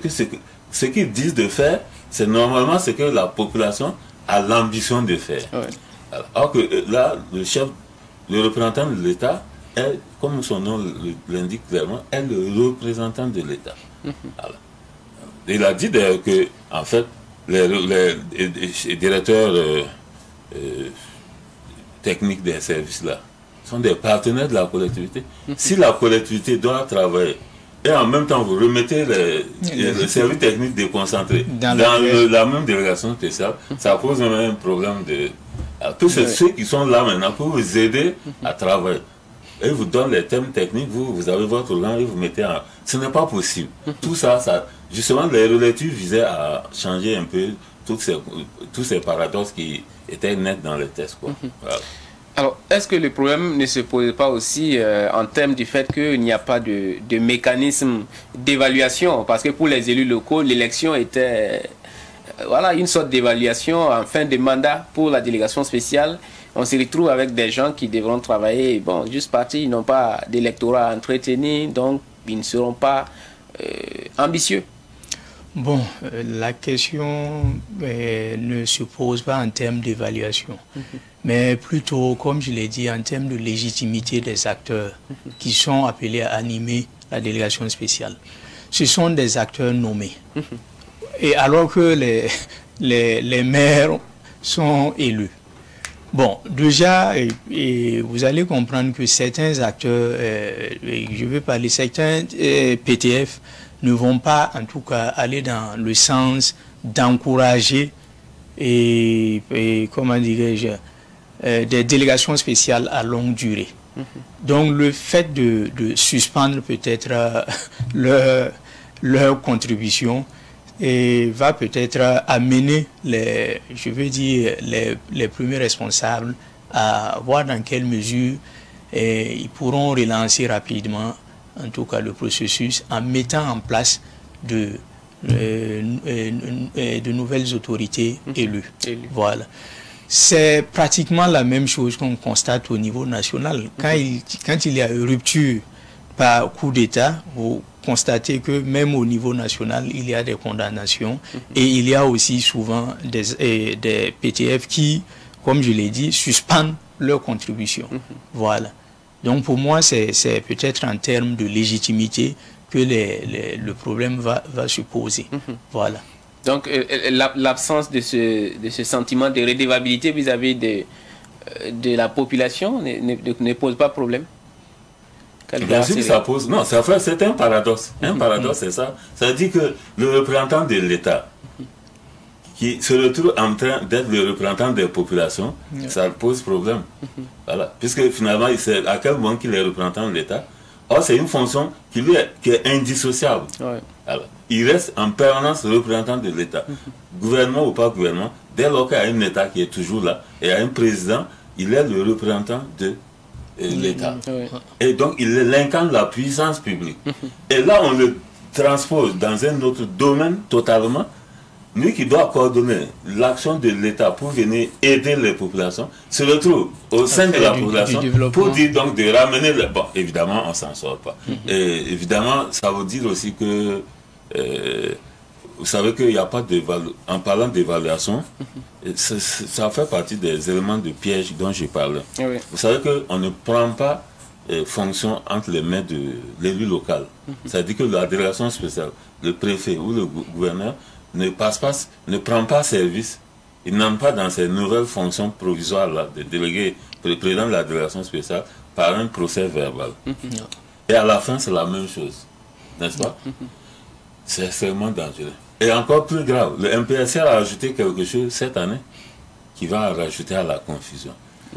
qu'ils disent de faire, c'est normalement ce que la population a l'ambition de faire. Oui. Alors que là, le représentant de l'État est, comme son nom l'indique clairement, est le représentant de l'État. Il a dit d'ailleurs que, en fait, les directeurs techniques des services-là sont des partenaires de la collectivité. Si la collectivité doit travailler et en même temps vous remettez les services techniques déconcentrés dans la même délégation spéciale, ça pose même un problème de... Tous ceux qui sont là maintenant pour vous aider à travailler. Et vous donnent les thèmes techniques, vous avez votre langue et vous mettez en... Ce n'est pas possible. Tout ça, justement, les relectures visaient à changer un peu tous ces paradoxes qui étaient nets dans les tests. Voilà. Alors, est-ce que le problème ne se pose pas aussi en termes du fait qu'il n'y a pas de mécanisme d'évaluation? Parce que pour les élus locaux, l'élection était voilà, une sorte d'évaluation en fin de mandat pour la délégation spéciale. On se retrouve avec des gens qui devront travailler, bon, juste partis, ils n'ont pas d'électorat à entretenir, donc ils ne seront pas ambitieux. Bon, la question ne se pose pas en termes d'évaluation, mais plutôt, comme je l'ai dit, en termes de légitimité des acteurs qui sont appelés à animer la délégation spéciale. Ce sont des acteurs nommés. Et alors que les maires sont élus. Bon, déjà, vous allez comprendre que certains acteurs, je veux parler, certains PTF ne vont pas, en tout cas, aller dans le sens d'encourager comment dirais-je, des délégations spéciales à longue durée. Donc, le fait de suspendre peut-être leur contribution va peut-être amener les premiers responsables à voir dans quelle mesure ils pourront relancer rapidement, en tout cas le processus, en mettant en place de nouvelles autorités élues. Voilà. C'est pratiquement la même chose qu'on constate au niveau national. Quand il y a une rupture par coup d'État, vous constatez que même au niveau national, il y a des condamnations et il y a aussi souvent des PTF qui, comme je l'ai dit, suspendent leur contribution. Voilà. Donc pour moi, c'est peut-être en termes de légitimité que le problème va se poser. Voilà. Donc l'absence de ce sentiment de redevabilité vis-à-vis de la population ne pose pas problème? Bien sûr que ça pose. Non, c'est un paradoxe. Un paradoxe, c'est ça. Ça veut dire que le représentant de l'État, qui se retrouve en train d'être le représentant des populations, ça pose problème. Voilà. Puisque finalement, c'est à quel moment qu'il est représentant de l'État. Or, c'est une fonction qui est indissociable. Alors, il reste en permanence représentant de l'État. Gouvernement ou pas gouvernement, dès lors qu'il y a un État qui est toujours là, et il y a un président, il est le représentant l'État. Et donc, il incarne la puissance publique. Et là, on le transpose dans un autre domaine totalement. Lui qui doit coordonner l'action de l'État pour venir aider les populations, se retrouve au sein de la population pour dire donc de ramener... Bon, évidemment, on ne s'en sort pas. Et évidemment, ça veut dire aussi que... vous savez qu'il n'y a pas d'évaluation. En parlant d'évaluation, ça fait partie des éléments de piège dont je parlais. Oui. Vous savez qu'on ne prend pas fonction entre les mains de l'élu local. C'est-à-dire que la délégation spéciale, le préfet ou le gouverneur ne prend pas service, il n'entre pas dans ces nouvelles fonctions provisoires là, de délégué le président de la délégation spéciale par un procès verbal. Et à la fin, c'est la même chose. N'est-ce pas? C'est extrêmement dangereux. Et encore plus grave, le MPSR a ajouté quelque chose cette année qui va rajouter à la confusion.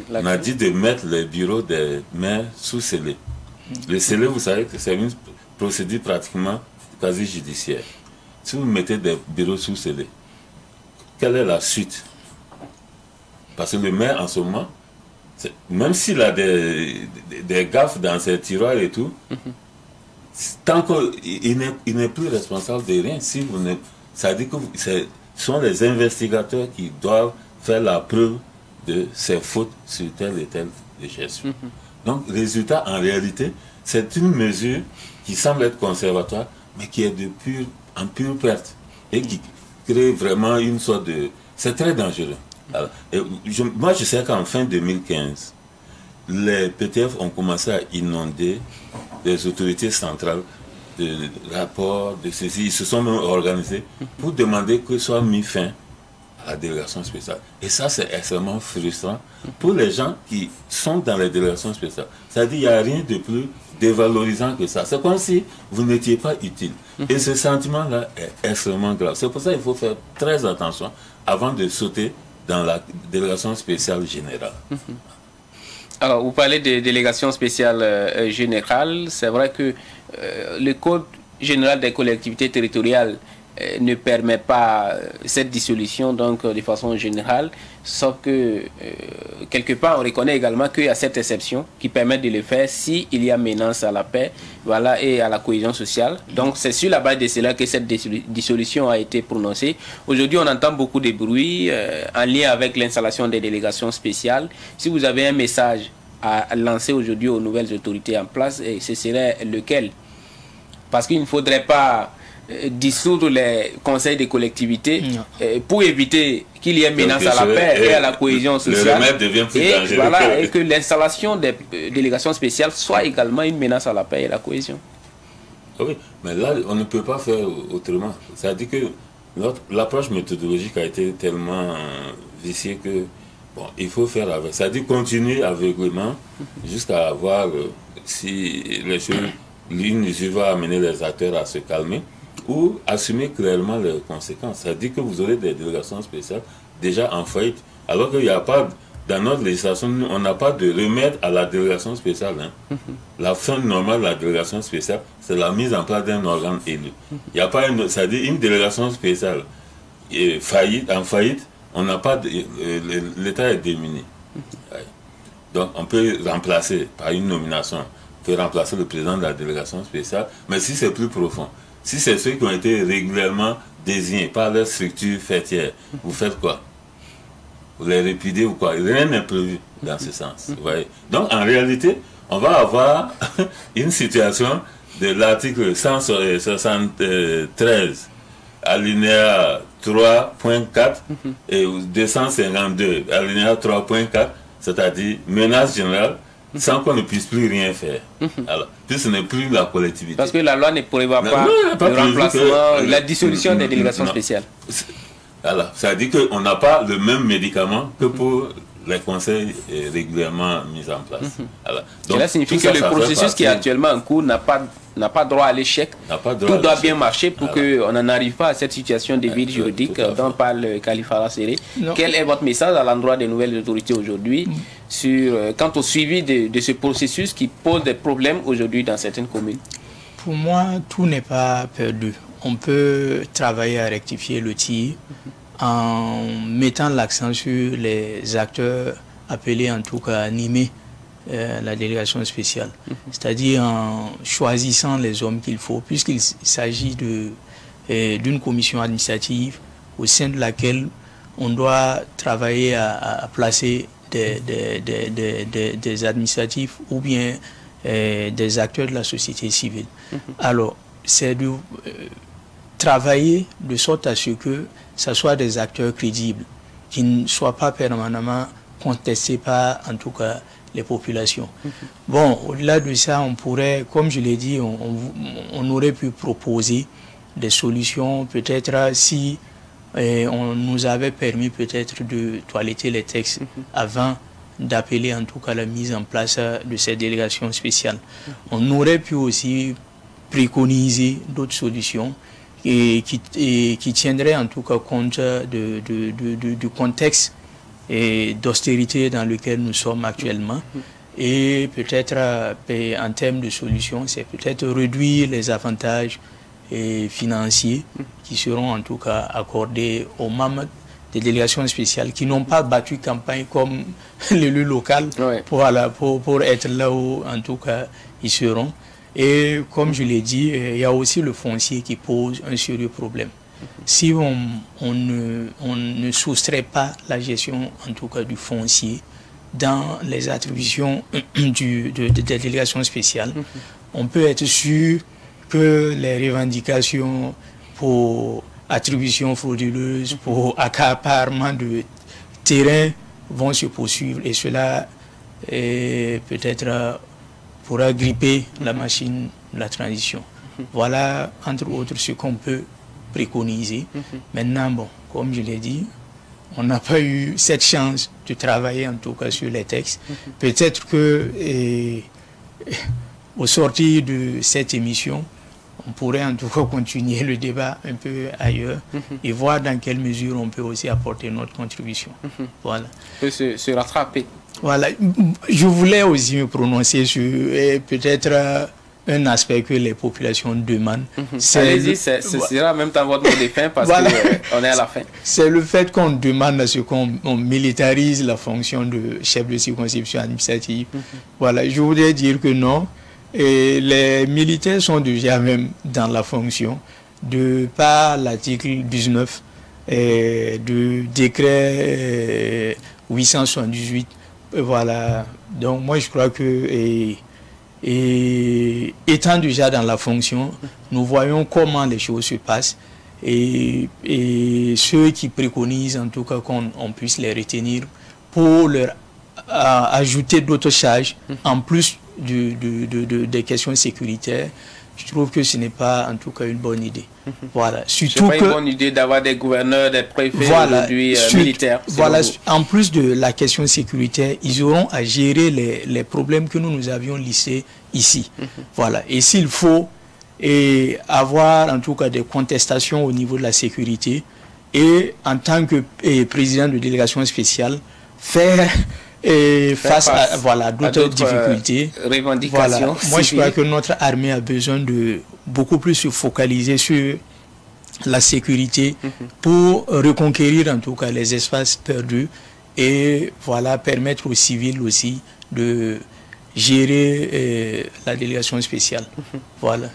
On a dit de mettre les bureaux des maires sous scellé. Le scellé, vous savez que c'est une procédure pratiquement quasi judiciaire. Si vous mettez des bureaux sous scellé, quelle est la suite? Parce que le maire, en ce moment, même s'il a des gaffes dans ses tiroirs et tout, tant qu'il n'est plus responsable de rien, si vous ne, ça dit que ce sont les investigateurs qui doivent faire la preuve de ses fautes sur telle et telle gestion. Donc, résultat, en réalité, c'est une mesure qui semble être conservatoire, mais qui est en pure perte et qui crée vraiment une sorte de... C'est très dangereux. Alors, moi, je sais qu'en fin 2015, les PTF ont commencé à inonder les autorités centrales de rapports, de ceci. Ils se sont même organisés pour demander que soit mis fin à la délégation spéciale. Et ça, c'est extrêmement frustrant pour les gens qui sont dans les délégations spéciales. C'est-à-dire qu'il n'y a rien de plus dévalorisant que ça. C'est comme si vous n'étiez pas utile. Et ce sentiment-là est extrêmement grave. C'est pour ça qu'il faut faire très attention avant de sauter dans la délégation spéciale générale. Alors, vous parlez de délégation spéciale générale. C'est vrai que le Code général des collectivités territoriales ne permet pas cette dissolution donc de façon générale, sauf que quelque part on reconnaît également qu'il y a cette exception qui permet de le faire s'il y a menace à la paix, voilà, et à la cohésion sociale. Donc c'est sur la base de cela que cette dissolution a été prononcée. Aujourd'hui on entend beaucoup de bruit en lien avec l'installation des délégations spéciales. Si vous avez un message à lancer aujourd'hui aux nouvelles autorités en place, ce serait lequel? Parce qu'il ne faudrait pas dissoudre les conseils des collectivités pour éviter qu'il y ait menace à la paix et à la cohésion sociale. Le remède devient plus dangereux. Voilà, et que l'installation des délégations spéciales soit également une menace à la paix et à la cohésion. Oui, mais là, on ne peut pas faire autrement. C'est-à-dire que l'approche méthodologique a été tellement viciée que bon, il faut faire avec. C'est-à-dire continuer aveuglément jusqu'à voir si les choses, l'une va amener les acteurs à se calmer, ou assumer clairement les conséquences. C'est-à-dire que vous aurez des délégations spéciales déjà en faillite, alors qu'il n'y a pas, dans notre législation, on n'a pas de remède à la délégation spéciale. Hein. La fin normale de la délégation spéciale, c'est la mise en place d'un organe élu. Il n'y a pas c'est-à-dire une délégation spéciale en faillite, on n'a pas, l'État est démuni. Donc on peut remplacer par une nomination, on peut remplacer le président de la délégation spéciale, mais si c'est plus profond, si c'est ceux qui ont été régulièrement désignés par leur structure fêtière, vous faites quoi? Vous les répudiez ou quoi? Rien n'est prévu dans ce sens. Vous voyez? Donc en réalité, on va avoir une situation de l'article 173, alinéa 3.4 et 252, alinéa 3.4, c'est-à-dire menace générale, sans qu'on ne puisse plus rien faire. Alors, puis ce n'est plus la collectivité. Parce que la loi ne prévoit pas le remplacement, la dissolution des délégations spéciales. Alors, ça veut dire qu'on n'a pas le même médicament que pour les conseils régulièrement mis en place. Alors, donc, cela signifie que le processus qui est actuellement en cours n'a pas droit à l'échec. Tout doit bien marcher pour qu'on n'en arrive pas à cette situation de vide juridique dont parle Khalifa Serré. Quel est votre message à l'endroit des nouvelles autorités aujourd'hui quant au suivi de ce processus qui pose des problèmes aujourd'hui dans certaines communes? Pour moi, tout n'est pas perdu. On peut travailler à rectifier le tir en mettant l'accent sur les acteurs appelés en tout cas à animer la délégation spéciale. C'est-à-dire en choisissant les hommes qu'il faut, puisqu'il s'agit d'une commission administrative au sein de laquelle on doit travailler à placer des administratifs ou bien des acteurs de la société civile. Alors, c'est de travailler de sorte à ce que ce soit des acteurs crédibles, qui ne soient pas permanemment contestés par, en tout cas, les populations. Bon, au-delà de ça, on pourrait, comme je l'ai dit, on aurait pu proposer des solutions, peut-être si on nous avait permis peut-être de toiletter les textes avant d'appeler en tout cas la mise en place de cette délégation spéciale. On aurait pu aussi préconiser d'autres solutions qui tiendraient en tout cas compte du contexte et d'austérité dans lequel nous sommes actuellement. Et peut-être en termes de solutions, c'est peut-être réduire les avantages financiers qui seront en tout cas accordés aux membres des délégations spéciales qui n'ont pas battu campagne comme l'élu local pour être là où en tout cas ils seront. Et comme je l'ai dit, il y a aussi le foncier qui pose un sérieux problème. Si on ne soustrait pas la gestion en tout cas du foncier dans les attributions des délégations spéciales, on peut être sûr que les revendications pour attribution frauduleuse, pour accaparement de terrain vont se poursuivre et cela peut-être pourra gripper la machine de la transition. Voilà, entre autres, ce qu'on peut préconiser. Maintenant, bon, comme je l'ai dit, on n'a pas eu cette chance de travailler en tout cas sur les textes. Peut-être que au sortir de cette émission, on pourrait en tout cas continuer le débat un peu ailleurs et voir dans quelle mesure on peut aussi apporter notre contribution. Voilà. Peut se rattraper. Voilà. Je voulais aussi me prononcer sur peut-être un aspect que les populations demandent. Allez-y, ce sera même temps votre mot de fin parce qu'on est à la fin. C'est le fait qu'on demande à ce qu'on militarise la fonction de chef de circonscription administrative. Voilà. Je voudrais dire que non. Et les militaires sont déjà même dans la fonction de par l'article 19 du décret 878. Voilà. Donc moi je crois que étant déjà dans la fonction, nous voyons comment les choses se passent et ceux qui préconisent en tout cas qu'on puisse les retenir pour leur ajouter d'autres charges en plus des questions sécuritaires, je trouve que ce n'est pas en tout cas une bonne idée. Voilà. Surtout que c'est pas une bonne idée d'avoir des gouverneurs, des préfets aujourd'hui militaires. Voilà. En plus de la question sécuritaire, ils auront à gérer les problèmes que nous avions listés ici. Voilà. Et s'il faut avoir en tout cas des contestations au niveau de la sécurité et en tant que président de délégation spéciale, faire face à d'autres difficultés, revendications. Moi, je crois que notre armée a besoin de beaucoup plus se focaliser sur la sécurité pour reconquérir en tout cas les espaces perdus et voilà, permettre aux civils aussi de gérer la délégation spéciale. Voilà.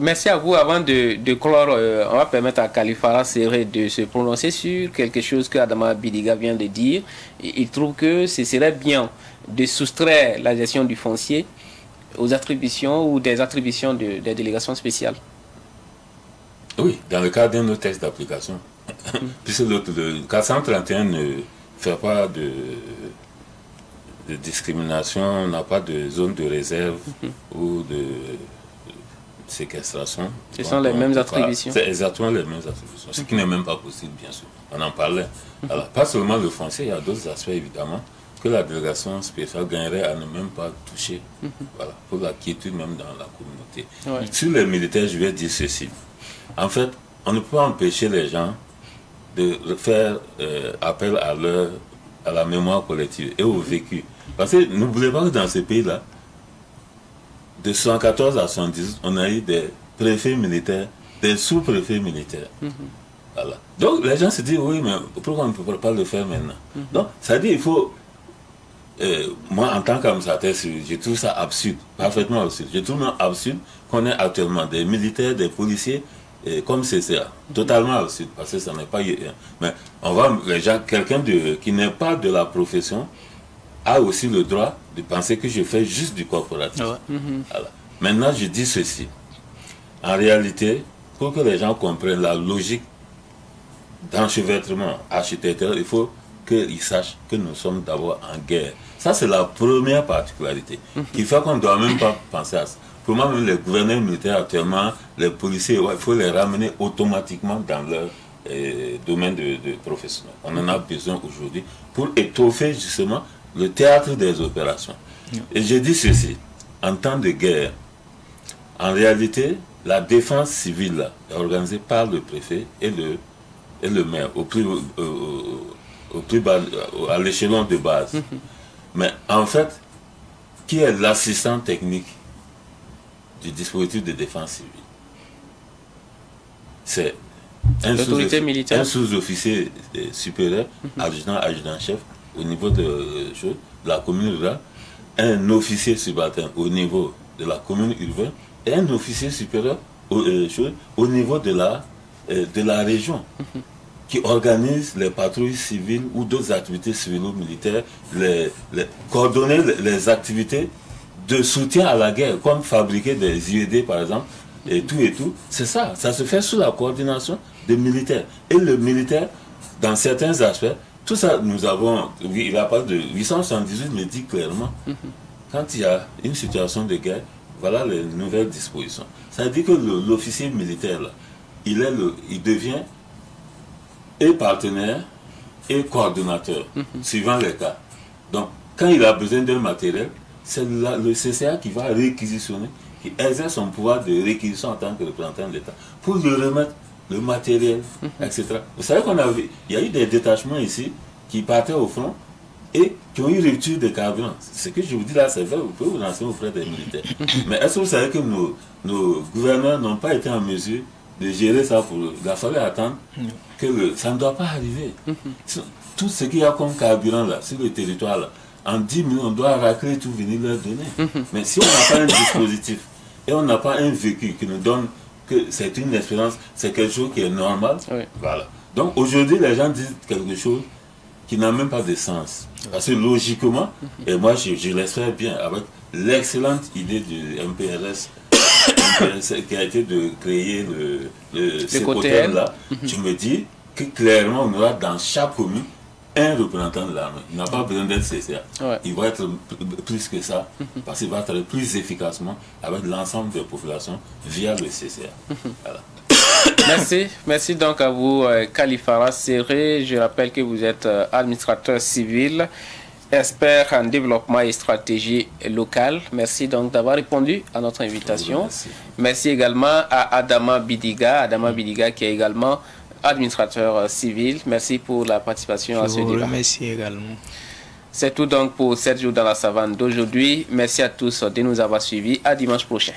Merci à vous. Avant de clore, on va permettre à Kalifara Serré de se prononcer sur quelque chose que Adama Bidiga vient de dire. Il trouve que ce serait bien de soustraire la gestion du foncier aux attributions ou des attributions des délégations spéciales. Oui, dans le cadre d'un autre texte d'application. Puisque le 431 ne fait pas de discrimination, n'a pas de zone de réserve ou de séquestration. Ce sont les mêmes attributions. C'est exactement les mêmes attributions, ce qui n'est même pas possible, bien sûr. On en parlait. Alors, pas seulement le foncier, il y a d'autres aspects, évidemment, que la délégation spéciale gagnerait à ne même pas toucher, voilà, pour la quiétude même dans la communauté. Ouais. Sur les militaires, je vais dire ceci. En fait, on ne peut pas empêcher les gens de faire appel à la mémoire collective et au vécu. Parce que n'oubliez pas que dans ce pays-là, de 114 à 110, on a eu des préfets militaires, des sous-préfets militaires. Voilà. Donc les gens se disent, oui, mais pourquoi on ne peut pas le faire maintenant? Donc, ça dit, il faut moi, en tant qu'administrateur civil, je trouve ça absurde, parfaitement absurde. Je trouve absurde qu'on ait actuellement des militaires, des policiers, comme CCA. Totalement absurde, parce que ça n'est pas... Mais on va, quelqu'un qui n'est pas de la profession a aussi le droit de penser que je fais juste du corporatif. Ouais. Voilà. Maintenant, je dis ceci. En réalité, pour que les gens comprennent la logique d'enchevêtrement architectural, il faut qu'ils sachent que nous sommes d'abord en guerre. Ça, c'est la première particularité. Il faut qu'on ne doit même pas penser à ça. Pour moi, même les gouverneurs militaires actuellement, les policiers, il faut les ramener automatiquement dans leur domaine de professionnel. On en a besoin aujourd'hui pour étoffer justement le théâtre des opérations. Et je dis ceci, en temps de guerre, en réalité, la défense civile là, est organisée par le préfet et le maire, au plus bas, à l'échelon de base. Mais en fait, qui est l'assistant technique du dispositif de défense civile? C'est un sous-officier supérieur, adjudant-chef au niveau de la commune rurale, un officier subalterne au niveau de la commune urbaine et un officier supérieur au niveau de la région, qui organise les patrouilles civiles ou d'autres activités civilo-militaires, coordonner les activités de soutien à la guerre, comme fabriquer des IED par exemple, et tout. C'est ça, ça se fait sous la coordination des militaires. Et le militaire, dans certains aspects, tout ça, nous avons, il a pas de 878 me dit clairement, quand il y a une situation de guerre, voilà les nouvelles dispositions. Ça veut dire que l'officier militaire, là, il devient et partenaire et coordonnateur, suivant les cas. Donc, quand il a besoin d'un matériel, c'est le CCA qui va réquisitionner, qui exerce son pouvoir de réquisition en tant que représentant de l'État, pour lui remettre le matériel, etc. Vous savez qu'on a vu, il y a eu des détachements ici qui partaient au front et qui ont eu rupture de carburant. Ce que je vous dis là, c'est vrai, vous pouvez vous renseigner auprès des militaires. Mais est-ce que vous savez que nos gouverneurs n'ont pas été en mesure de gérer ça pour eux? Il a fallu attendre que ça ne doit pas arriver. Tout ce qu'il y a comme carburant là, sur le territoire là, en 10 minutes, on doit racler tout, venir leur donner. Mais si on n'a pas un dispositif et on n'a pas un vécu qui nous donne que c'est une expérience, c'est quelque chose qui est normal, voilà. Donc aujourd'hui, les gens disent quelque chose qui n'a même pas de sens. Parce que logiquement, et moi je l'espère bien, avec l'excellente idée du MPRS, qui a été de créer ce côté-là, je me dis que clairement, on aura dans chaque commune un représentant de l'armée. Il n'a pas besoin d'être CCA. Il va être plus que ça, parce qu'il va être plus efficacement avec l'ensemble des populations via le CCA. Voilà. Merci donc à vous, Kalifara Serré. Je rappelle que vous êtes administrateur civil, expert en développement et stratégie locale. Merci donc d'avoir répondu à notre invitation. Merci également à Adama Bidiga, qui est également administrateur civil. Merci pour la participation à ce débat. Je vous remercie également. C'est tout donc pour 7 jours dans la savane d'aujourd'hui. Merci à tous de nous avoir suivis. À dimanche prochain.